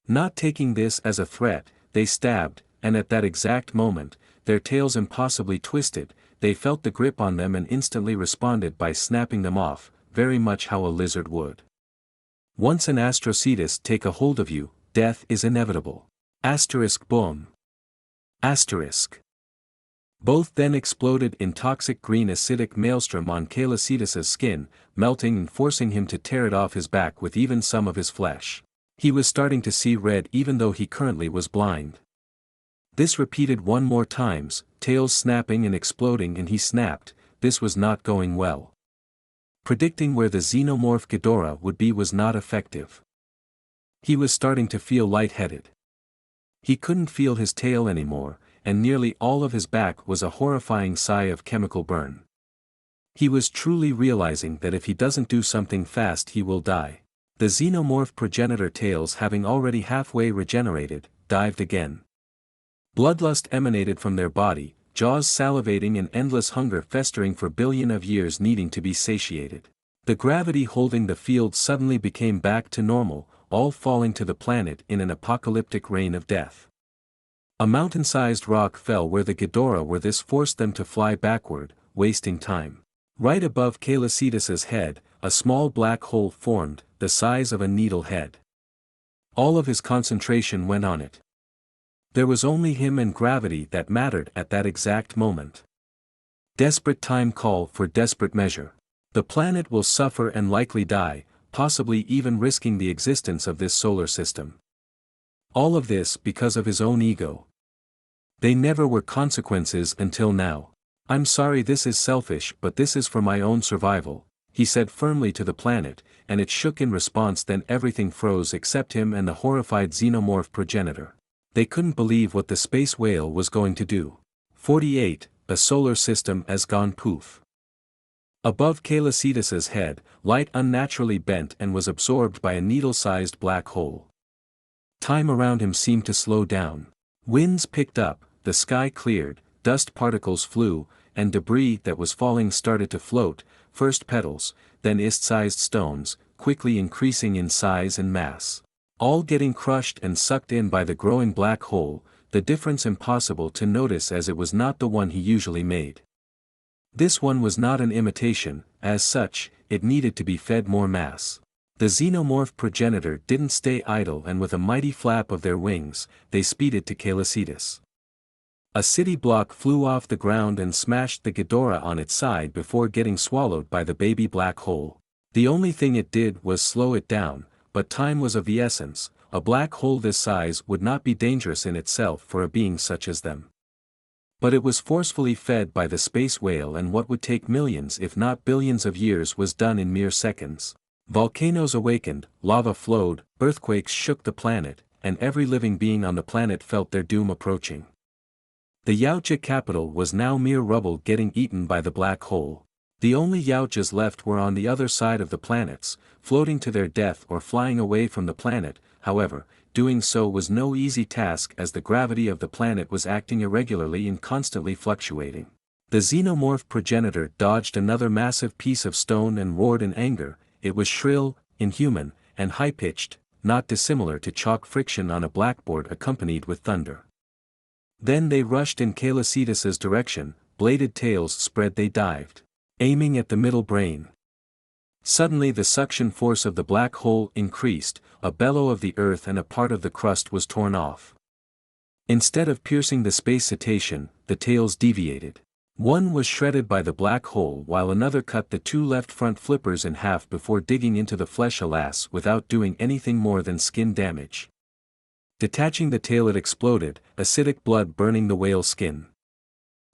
Not taking this as a threat, they stabbed, and at that exact moment, their tails impossibly twisted. They felt the grip on them and instantly responded by snapping them off, very much how a lizard would. Once an Astrocetus take a hold of you, death is inevitable. Boom. Both then exploded in toxic green acidic maelstrom on Calicitus's skin, melting and forcing him to tear it off his back with even some of his flesh. He was starting to see red even though he currently was blind. This repeated 1 more times, tails snapping and exploding, and he snapped. This was not going well. Predicting where the xenomorph Ghidorah would be was not effective. He was starting to feel lightheaded. He couldn't feel his tail anymore, and nearly all of his back was a horrifying sigh of chemical burn. He was truly realizing that if he doesn't do something fast he will die. The xenomorph progenitor, tails having already halfway regenerated, dived again. Bloodlust emanated from their body, jaws salivating and endless hunger festering for billions of years needing to be satiated. The gravity holding the field suddenly became back to normal, all falling to the planet in an apocalyptic rain of death. A mountain-sized rock fell where the Ghidorah were. This forced them to fly backward, wasting time. Right above Calicitus's head, a small black hole formed, the size of a needle head. All of his concentration went on it. There was only him and gravity that mattered at that exact moment. Desperate time call for desperate measure. The planet will suffer and likely die, possibly even risking the existence of this solar system. All of this because of his own ego. They never were consequences until now. I'm sorry, this is selfish, but this is for my own survival, he said firmly to the planet, and it shook in response. Then everything froze except him and the horrified xenomorph progenitor. They couldn't believe what the space whale was going to do. 48, a solar system has gone poof. Above Caelicides' head, light unnaturally bent and was absorbed by a needle-sized black hole. Time around him seemed to slow down. Winds picked up, the sky cleared, dust particles flew, and debris that was falling started to float, first petals, then ist-sized stones, quickly increasing in size and mass. All getting crushed and sucked in by the growing black hole, the difference impossible to notice as it was not the one he usually made. This one was not an imitation, as such, it needed to be fed more mass. The xenomorph progenitor didn't stay idle, and with a mighty flap of their wings, they speeded to Caelicides. A city block flew off the ground and smashed the Ghidorah on its side before getting swallowed by the baby black hole. The only thing it did was slow it down, but time was of the essence. A black hole this size would not be dangerous in itself for a being such as them. But it was forcefully fed by the space whale, and what would take millions if not billions of years was done in mere seconds. Volcanoes awakened, lava flowed, earthquakes shook the planet, and every living being on the planet felt their doom approaching. The Yautja capital was now mere rubble getting eaten by the black hole. The only Yautjas left were on the other side of the planets, floating to their death or flying away from the planet. However, doing so was no easy task, as the gravity of the planet was acting irregularly and constantly fluctuating. The xenomorph progenitor dodged another massive piece of stone and roared in anger. It was shrill, inhuman, and high-pitched, not dissimilar to chalk friction on a blackboard accompanied with thunder. Then they rushed in Caelicides' direction, bladed tails spread, they dived, aiming at the middle brain. Suddenly the suction force of the black hole increased, a bellow of the earth and a part of the crust was torn off. Instead of piercing the space cetacean, the tails deviated. One was shredded by the black hole while another cut the two left front flippers in half before digging into the flesh, alas, without doing anything more than skin damage. Detaching the tail, it exploded, acidic blood burning the whale's skin.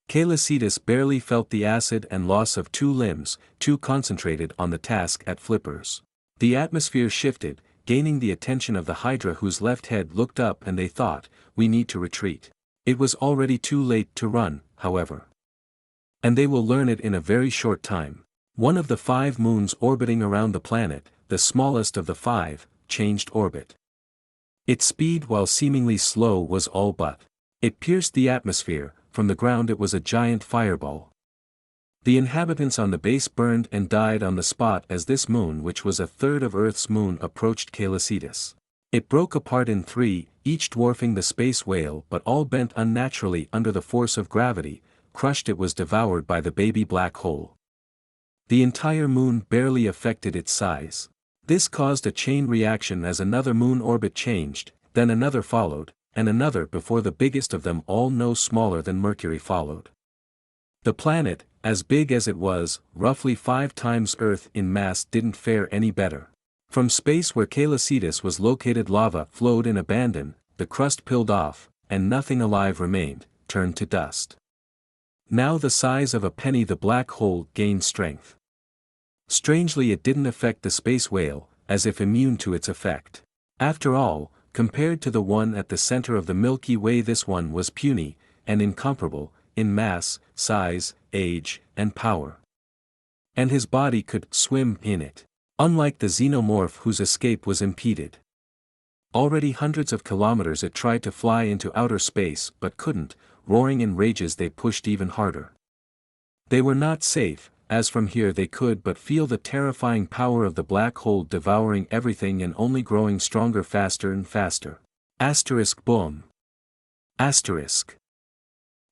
Caelicides barely felt the acid and loss of two limbs, too concentrated on the task at flippers. The atmosphere shifted, gaining the attention of the Hydra, whose left head looked up, and they thought, "We need to retreat." It was already too late to run, however. And they will learn it in a very short time. One of the 5 moons orbiting around the planet, the smallest of the 5, changed orbit. Its speed, while seemingly slow, was all but. It pierced the atmosphere. From the ground it was a giant fireball. The inhabitants on the base burned and died on the spot as this moon, which was a third of Earth's moon, approached Caelicides. It broke apart in 3, each dwarfing the space whale, but all bent unnaturally under the force of gravity. Crushed, it was devoured by the baby black hole. The entire moon barely affected its size. This caused a chain reaction as another moon orbit changed, then another followed, and another before the biggest of them all, no smaller than Mercury, followed. The planet, as big as it was, roughly 5 times Earth in mass, didn't fare any better. From space where Caelicides was located, lava flowed in abandon, the crust peeled off, and nothing alive remained, turned to dust. Now the size of a penny, the black hole gained strength. Strangely, it didn't affect the space whale, as if immune to its effect. After all, compared to the one at the center of the Milky Way, this one was puny, and incomparable, in mass, size, age, and power. And his body could swim in it. Unlike the xenomorph, whose escape was impeded. Already hundreds of kilometers it tried to fly into outer space but couldn't. Roaring in rages, they pushed even harder. They were not safe, as from here they could but feel the terrifying power of the black hole devouring everything and only growing stronger, faster and faster. Boom.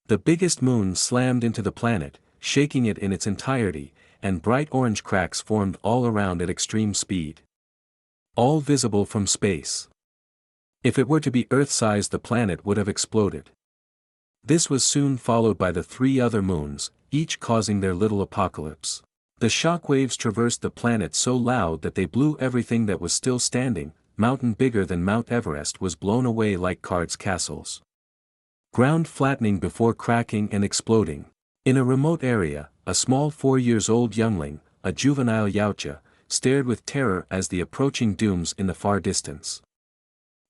The biggest moon slammed into the planet, shaking it in its entirety, and bright orange cracks formed all around at extreme speed. All visible from space. If it were to be Earth-sized, the planet would have exploded. This was soon followed by the 3 other moons, each causing their little apocalypse. The shockwaves traversed the planet so loud that they blew everything that was still standing. Mountain bigger than Mount Everest was blown away like cards castles. Ground flattening before cracking and exploding. In a remote area, a small 4-year-old youngling, a juvenile yautja, stared with terror as the approaching dooms in the far distance.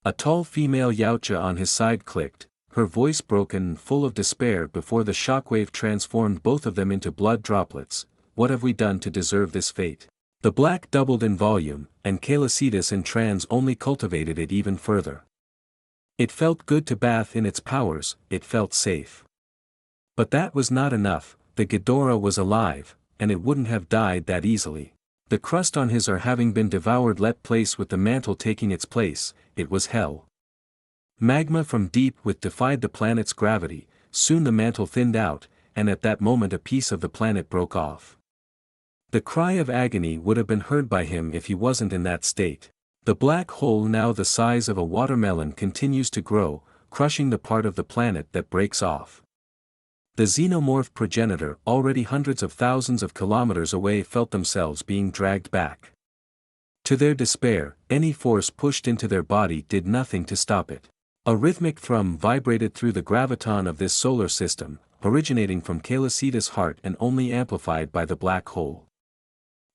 A tall female yautja on his side clicked, her voice broken and full of despair before the shockwave transformed both of them into blood droplets. What have we done to deserve this fate? The black doubled in volume, and Calicitas in trance only cultivated it even further. It felt good to bath in its powers, it felt safe. But that was not enough. The Ghidorah was alive, and it wouldn't have died that easily. The crust on his having been devoured let place with the mantle taking its place. It was hell. Magma from deep within defied the planet's gravity. Soon the mantle thinned out, and at that moment a piece of the planet broke off. The cry of agony would have been heard by him if he wasn't in that state. The black hole, now the size of a watermelon, continues to grow, crushing the part of the planet that breaks off. The xenomorph progenitor, already hundreds of thousands of kilometers away, felt themselves being dragged back. To their despair, any force pushed into their body did nothing to stop it. A rhythmic thrum vibrated through the graviton of this solar system, originating from Calicitas' heart and only amplified by the black hole.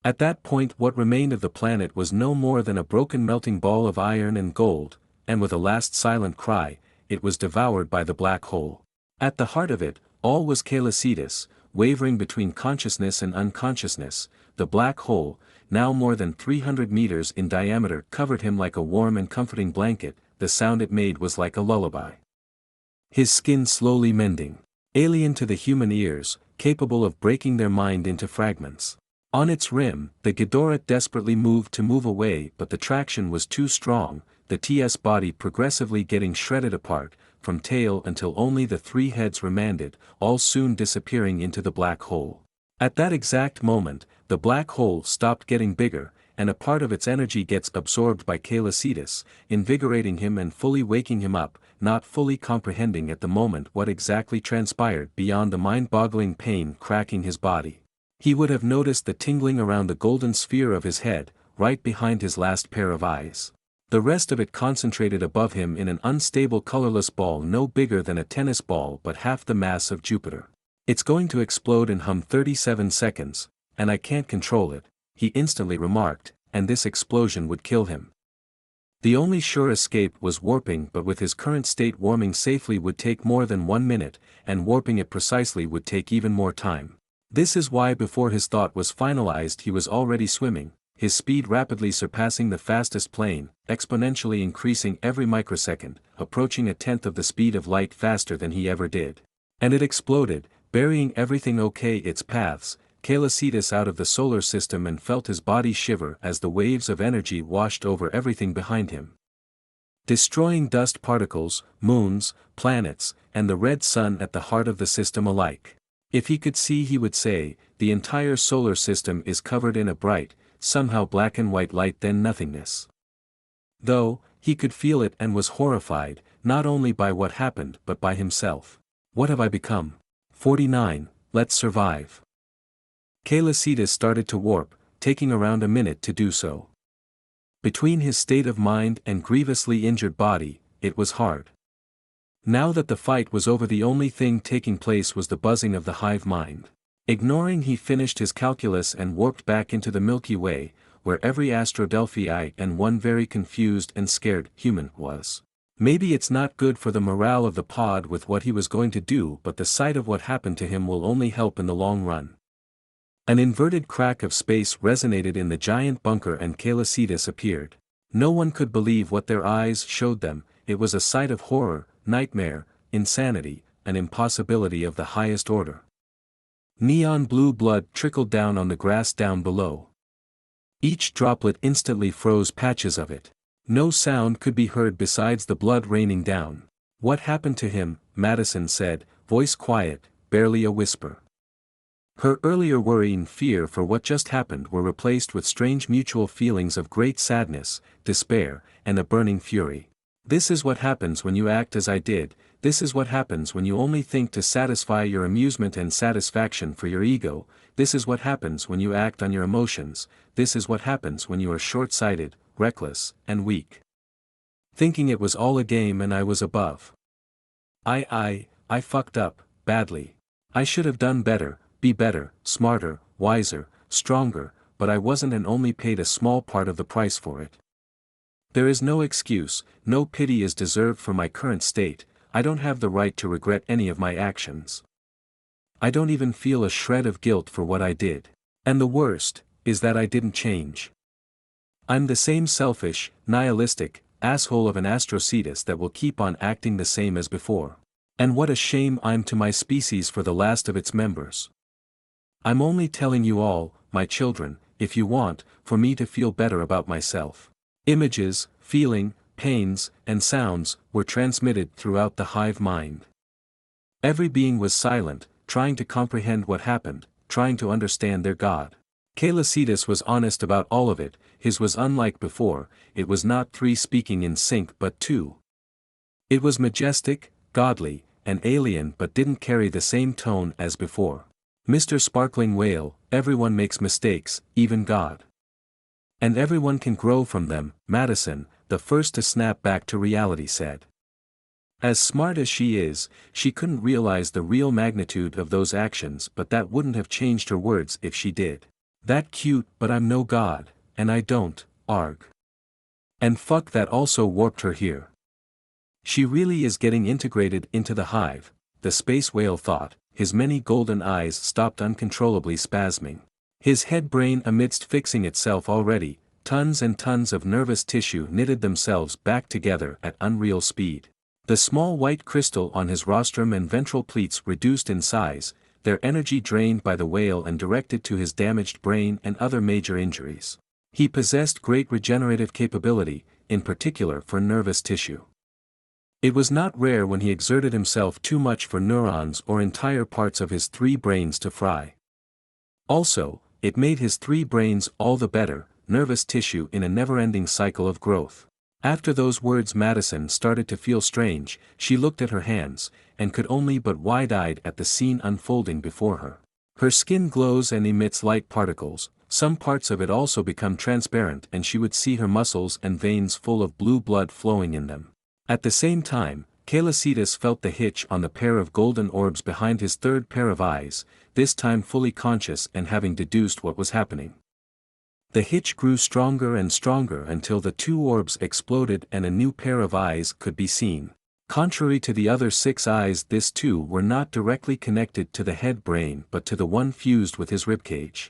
At that point, what remained of the planet was no more than a broken melting ball of iron and gold, and with a last silent cry, it was devoured by the black hole. At the heart of it, all was Calicitas, wavering between consciousness and unconsciousness. The black hole, now more than 300 meters in diameter, covered him like a warm and comforting blanket. The sound it made was like a lullaby. His skin slowly mending. Alien to the human ears, capable of breaking their mind into fragments. On its rim, the Ghidorah desperately moved to move away, but the traction was too strong, the TS body progressively getting shredded apart, from tail until only the 3 heads remained, all soon disappearing into the black hole. At that exact moment, the black hole stopped getting bigger, and a part of its energy gets absorbed by Calicitas, invigorating him and fully waking him up, not fully comprehending at the moment what exactly transpired beyond the mind-boggling pain cracking his body. He would have noticed the tingling around the golden sphere of his head, right behind his last pair of eyes. The rest of it concentrated above him in an unstable colorless ball no bigger than a tennis ball but half the mass of Jupiter. It's going to explode in 37 seconds, and I can't control it, he instantly remarked, and this explosion would kill him. The only sure escape was warping, but with his current state, warming safely would take more than 1 minute, and warping it precisely would take even more time. This is why before his thought was finalized he was already swimming, his speed rapidly surpassing the fastest plane, exponentially increasing every microsecond, approaching 1/10 of the speed of light faster than he ever did. And it exploded, burying everything its paths, Calicitas out of the solar system, and felt his body shiver as the waves of energy washed over everything behind him. Destroying dust particles, moons, planets, and the red sun at the heart of the system alike. If he could see, he would say, the entire solar system is covered in a bright, somehow black and white light, then nothingness. Though, he could feel it and was horrified, not only by what happened but by himself. What have I become? 49, let's survive. Calicitas started to warp, taking around a minute to do so. Between his state of mind and grievously injured body, it was hard. Now that the fight was over, the only thing taking place was the buzzing of the hive mind. Ignoring, he finished his calculus and warped back into the Milky Way, where every Astrodelphii and one very confused and scared human was. Maybe it's not good for the morale of the pod with what he was going to do, but the sight of what happened to him will only help in the long run. An inverted crack of space resonated in the giant bunker and Calicitas appeared. No one could believe what their eyes showed them. It was a sight of horror, nightmare, insanity, an impossibility of the highest order. Neon blue blood trickled down on the grass down below. Each droplet instantly froze patches of it. No sound could be heard besides the blood raining down. What happened to him? Madison said, voice quiet, barely a whisper. Her earlier worry and fear for what just happened were replaced with strange mutual feelings of great sadness, despair, and a burning fury. This is what happens when you act as I did, this is what happens when you only think to satisfy your amusement and satisfaction for your ego, this is what happens when you act on your emotions, this is what happens when you are short-sighted, reckless, and weak. Thinking it was all a game and I was above. I fucked up, badly. I should have done better, be better, smarter, wiser, stronger, but I wasn't and only paid a small part of the price for it. There is no excuse, no pity is deserved for my current state, I don't have the right to regret any of my actions. I don't even feel a shred of guilt for what I did. And the worst, is that I didn't change. I'm the same selfish, nihilistic, asshole of an astrocetus that will keep on acting the same as before. And what a shame I'm to my species for the last of its members. I'm only telling you all, my children, if you want, for me to feel better about myself. Images, feeling, pains, and sounds were transmitted throughout the hive mind. Every being was silent, trying to comprehend what happened, trying to understand their God. Caelicidas was honest about all of it, his was unlike before, it was not three speaking in sync but two. It was majestic, godly, and alien but didn't carry the same tone as before. Mr. Sparkling Whale, everyone makes mistakes, even God. And everyone can grow from them, Madison, the first to snap back to reality said. As smart as she is, she couldn't realize the real magnitude of those actions but that wouldn't have changed her words if she did. That cute but I'm no god, and I don't, arg. And fuck that also warped her here. She really is getting integrated into the hive, the space whale thought, his many golden eyes stopped uncontrollably spasming. His head brain amidst fixing itself already, tons and tons of nervous tissue knitted themselves back together at unreal speed. The small white crystal on his rostrum and ventral pleats reduced in size, their energy drained by the whale and directed to his damaged brain and other major injuries. He possessed great regenerative capability, in particular for nervous tissue. It was not rare when he exerted himself too much for neurons or entire parts of his three brains to fry. Also, it made his three brains all the better, nervous tissue in a never-ending cycle of growth. After those words Madison started to feel strange, she looked at her hands, and could only but wide-eyed at the scene unfolding before her. Her skin glows and emits light particles, some parts of it also become transparent and she would see her muscles and veins full of blue blood flowing in them. At the same time, Caelicidas felt the hitch on the pair of golden orbs behind his third pair of eyes, this time fully conscious and having deduced what was happening. The hitch grew stronger and stronger until the two orbs exploded and a new pair of eyes could be seen. Contrary to the other 6 eyes, this too were not directly connected to the head brain but to the one fused with his ribcage.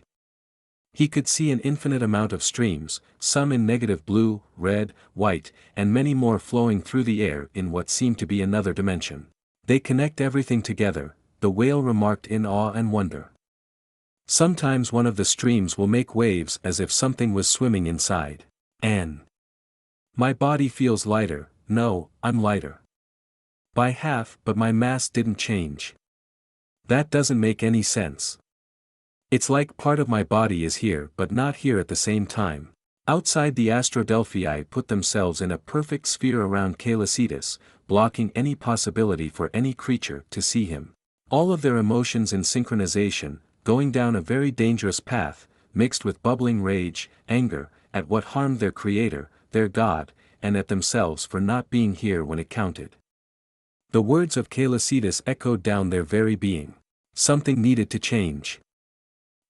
He could see an infinite amount of streams, some in negative blue, red, white, and many more flowing through the air in what seemed to be another dimension. They connect everything together, the whale remarked in awe and wonder. Sometimes one of the streams will make waves as if something was swimming inside. My body feels lighter, no, I'm lighter. By half, but my mass didn't change. That doesn't make any sense. It's like part of my body is here but not here at the same time. Outside the Astrodelphii put themselves in a perfect sphere around Caelicidas, blocking any possibility for any creature to see him. All of their emotions in synchronization, going down a very dangerous path, mixed with bubbling rage, anger, at what harmed their creator, their God, and at themselves for not being here when it counted. The words of Caelicidas echoed down their very being. Something needed to change.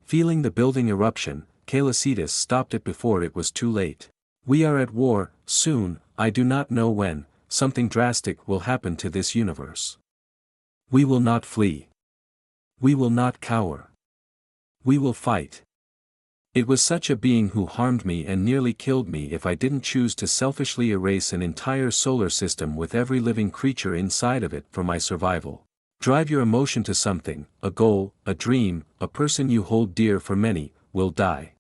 Feeling the building eruption, Caelicidas stopped it before it was too late. We are at war, soon, I do not know when, something drastic will happen to this universe. We will not flee. We will not cower. We will fight. It was such a being who harmed me and nearly killed me if I didn't choose to selfishly erase an entire solar system with every living creature inside of it for my survival. Drive your emotion to something, a goal, a dream, a person you hold dear for many, will die.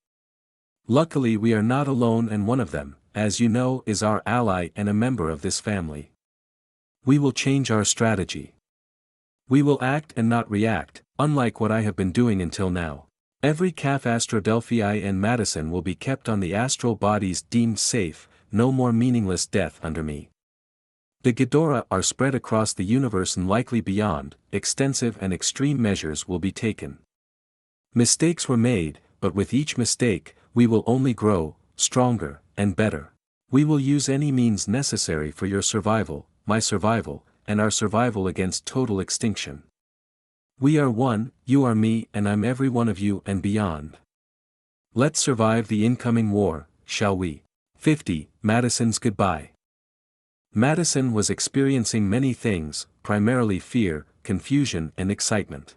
Luckily we are not alone and one of them, as you know, is our ally and a member of this family. We will change our strategy. We will act and not react, unlike what I have been doing until now. Every calf Astrodelphii and Madison will be kept on the astral bodies deemed safe, no more meaningless death under me. The Ghidorah are spread across the universe and likely beyond. Extensive and extreme measures will be taken. Mistakes were made, but with each mistake, we will only grow, stronger, and better. We will use any means necessary for your survival, my survival, and our survival against total extinction. We are one, you are me, and I'm every one of you and beyond. Let's survive the incoming war, shall we? 50. Madison's goodbye. Madison was experiencing many things, primarily fear, confusion and excitement.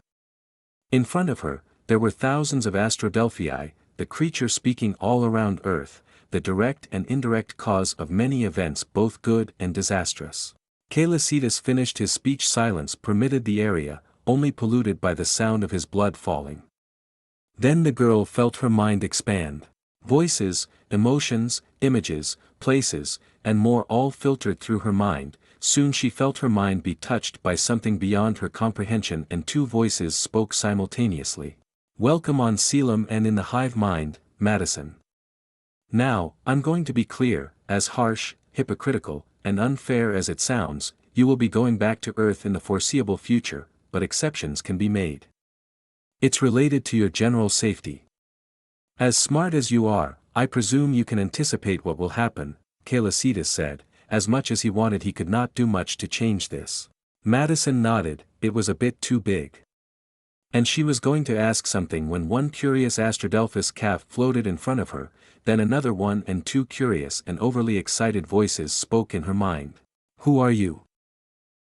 In front of her, there were thousands of Astrodelphii, the creature speaking all around Earth, the direct and indirect cause of many events both good and disastrous. Calicitas finished his speech. Silence permitted the area, only polluted by the sound of his blood falling. Then the girl felt her mind expand. Voices, emotions, images, places, and more all filtered through her mind. Soon she felt her mind be touched by something beyond her comprehension, and two voices spoke simultaneously. Welcome on Selim and in the hive mind, Madison. Now, I'm going to be clear, as harsh, hypocritical, and unfair as it sounds, you will be going back to Earth in the foreseeable future, but exceptions can be made. It's related to your general safety. As smart as you are, I presume you can anticipate what will happen, Calicitas said. As much as he wanted, he could not do much to change this. Madison nodded. It was a bit too big. And she was going to ask something when one curious Astrodelphus calf floated in front of her, then another one, and two curious and overly excited voices spoke in her mind. Who are you?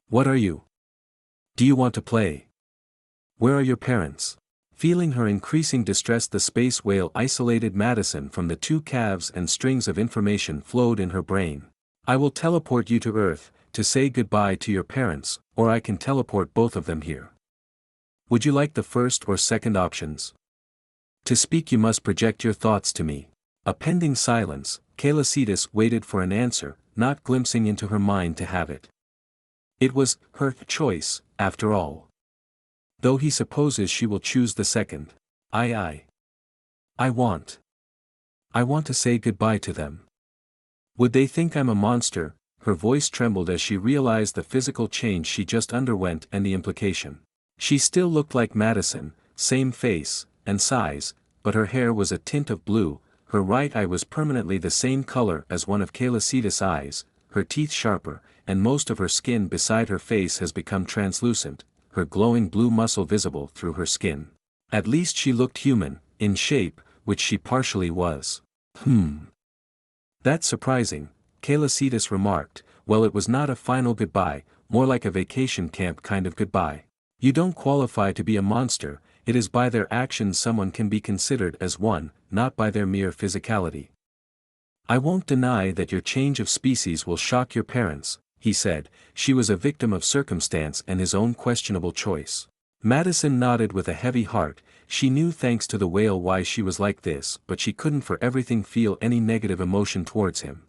What are you? Do you want to play? Where are your parents? Feeling her increasing distress, the space whale isolated Madison from the two calves, and strings of information flowed in her brain. I will teleport you to Earth, to say goodbye to your parents, or I can teleport both of them here. Would you like the first or second options? To speak you must project your thoughts to me. A pending silence, Calicitas waited for an answer, not glimpsing into her mind to have it. It was her choice, after all. Though he supposes she will choose the second. I want to say goodbye to them. Would they think I'm a monster? Her voice trembled as she realized the physical change she just underwent and the implication. She still looked like Madison, same face and size, but her hair was a tint of blue, her right eye was permanently the same color as one of Calicitas' eyes, her teeth sharper, and most of her skin beside her face has become translucent, her glowing blue muscle visible through her skin. At least she looked human, in shape, which she partially was. That's surprising, Calicitas remarked. Well, it was not a final goodbye, more like a vacation camp kind of goodbye. You don't qualify to be a monster, it is by their actions someone can be considered as one, not by their mere physicality. I won't deny that your change of species will shock your parents, he said. She was a victim of circumstance and his own questionable choice. Madison nodded with a heavy heart. She knew thanks to the whale why she was like this, but she couldn't for everything feel any negative emotion towards him.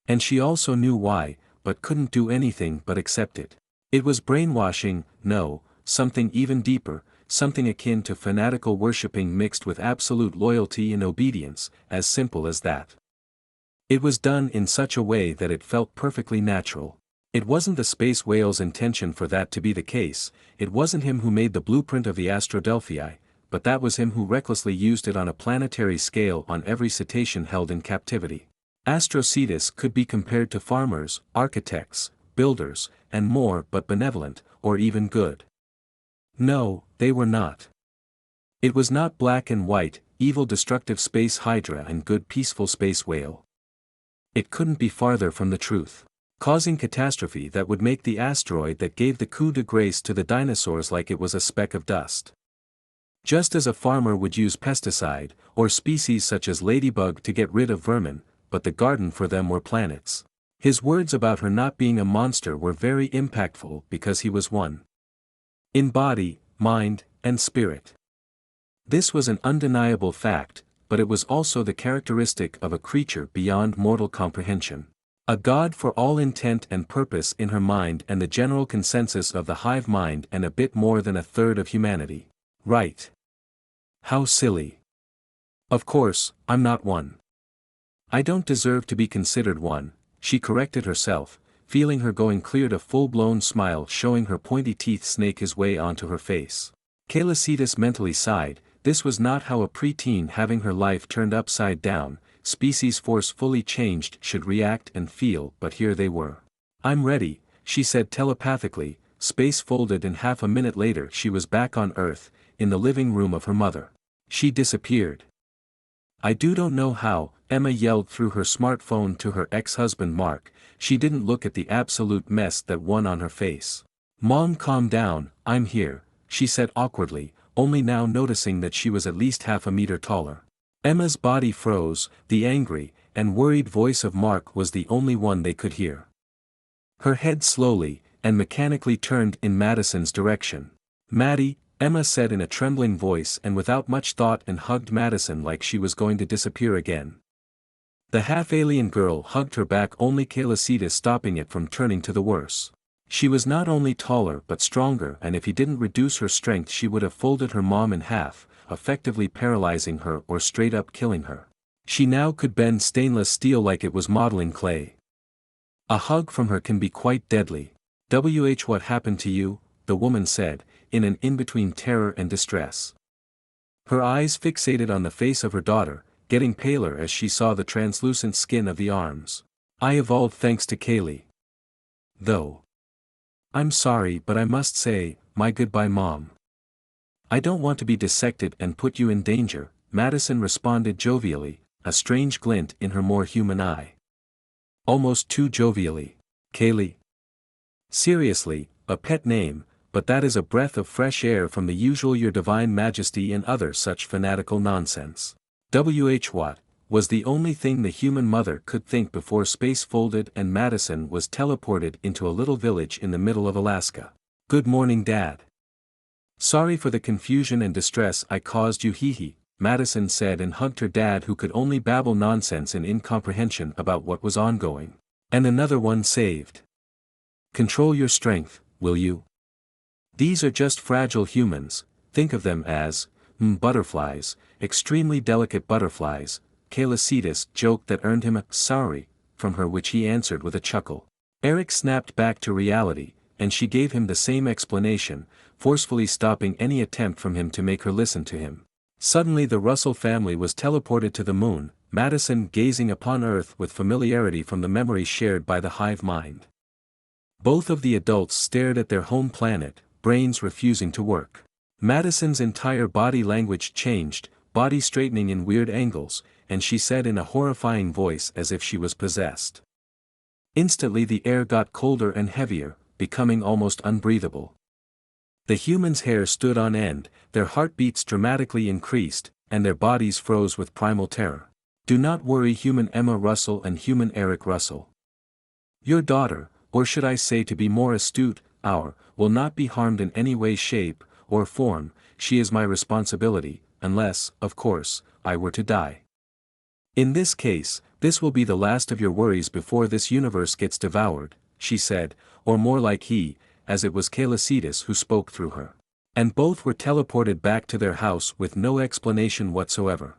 And she also knew why, but couldn't do anything but accept it. It was brainwashing, no, something even deeper, something akin to fanatical worshipping mixed with absolute loyalty and obedience, as simple as that. It was done in such a way that it felt perfectly natural. It wasn't the space whale's intention for that to be the case, it wasn't him who made the blueprint of the Astrodelphii, but that was him who recklessly used it on a planetary scale on every cetacean held in captivity. Astrocetus could be compared to farmers, architects, builders, and more, but benevolent, or even good. No, they were not. It was not black and white, evil destructive space hydra and good peaceful space whale. It couldn't be farther from the truth. Causing catastrophe that would make the asteroid that gave the coup de grace to the dinosaurs like it was a speck of dust. Just as a farmer would use pesticide, or species such as ladybug to get rid of vermin, but the garden for them were planets. His words about her not being a monster were very impactful because he was one. In body, mind, and spirit. This was an undeniable fact, but it was also the characteristic of a creature beyond mortal comprehension. A god for all intent and purpose in her mind and the general consensus of the hive mind and a bit more than a third of humanity. Right. How silly. Of course, I'm not one. I don't deserve to be considered one, she corrected herself, feeling her going cleared a full-blown smile showing her pointy teeth snake his way onto her face. Calicitas mentally sighed, this was not how a preteen having her life turned upside down, species force fully changed should react and feel, but here they were. I'm ready, she said telepathically, space folded and half a minute later she was back on Earth, in the living room of her mother. She disappeared. I don't know how, Emma yelled through her smartphone to her ex-husband Mark, she didn't look at the absolute mess that won on her face. Mom, calm down, I'm here, she said awkwardly, only now noticing that she was at least half a meter taller. Emma's body froze, the angry and worried voice of Mark was the only one they could hear. Her head slowly and mechanically turned in Madison's direction. Maddie, Emma said in a trembling voice and without much thought and hugged Madison like she was going to disappear again. The half-alien girl hugged her back, only Calicitas stopping it from turning to the worse. She was not only taller but stronger, and if he didn't reduce her strength she would have folded her mom in half, effectively paralyzing her or straight up killing her. She now could bend stainless steel like it was modeling clay. A hug from her can be quite deadly. What happened to you? The woman said, in an in-between terror and distress. Her eyes fixated on the face of her daughter, getting paler as she saw the translucent skin of the arms. I evolved thanks to Kaylee. Though. I'm sorry, but I must say, my goodbye mom. I don't want to be dissected and put you in danger, Madison responded jovially, a strange glint in her more human eye. Almost too jovially. Kaylee. Seriously, a pet name, but that is a breath of fresh air from the usual Your Divine Majesty and other such fanatical nonsense. What was the only thing the human mother could think before space folded and Madison was teleported into a little village in the middle of Alaska. Good morning, Dad. Sorry for the confusion and distress I caused you, hee, Madison said and hugged her dad, who could only babble nonsense and incomprehension about what was ongoing. And another one saved. Control your strength, will you? These are just fragile humans, think of them as, butterflies, extremely delicate butterflies, Calicitas joked that earned him a sorry from her, which he answered with a chuckle. Eric snapped back to reality, and she gave him the same explanation, forcefully stopping any attempt from him to make her listen to him. Suddenly the Russell family was teleported to the moon, Madison gazing upon Earth with familiarity from the memories shared by the hive mind. Both of the adults stared at their home planet, brains refusing to work. Madison's entire body language changed, body straightening in weird angles, and she said in a horrifying voice as if she was possessed. Instantly the air got colder and heavier, becoming almost unbreathable. The humans' hair stood on end, their heartbeats dramatically increased, and their bodies froze with primal terror. Do not worry, human Emma Russell and human Eric Russell. Your daughter, or should I say to be more astute, our, will not be harmed in any way, shape, or form. She is my responsibility, unless, of course, I were to die. In this case, this will be the last of your worries before this universe gets devoured, she said, or more like he, as it was Calicitas who spoke through her. And both were teleported back to their house with no explanation whatsoever.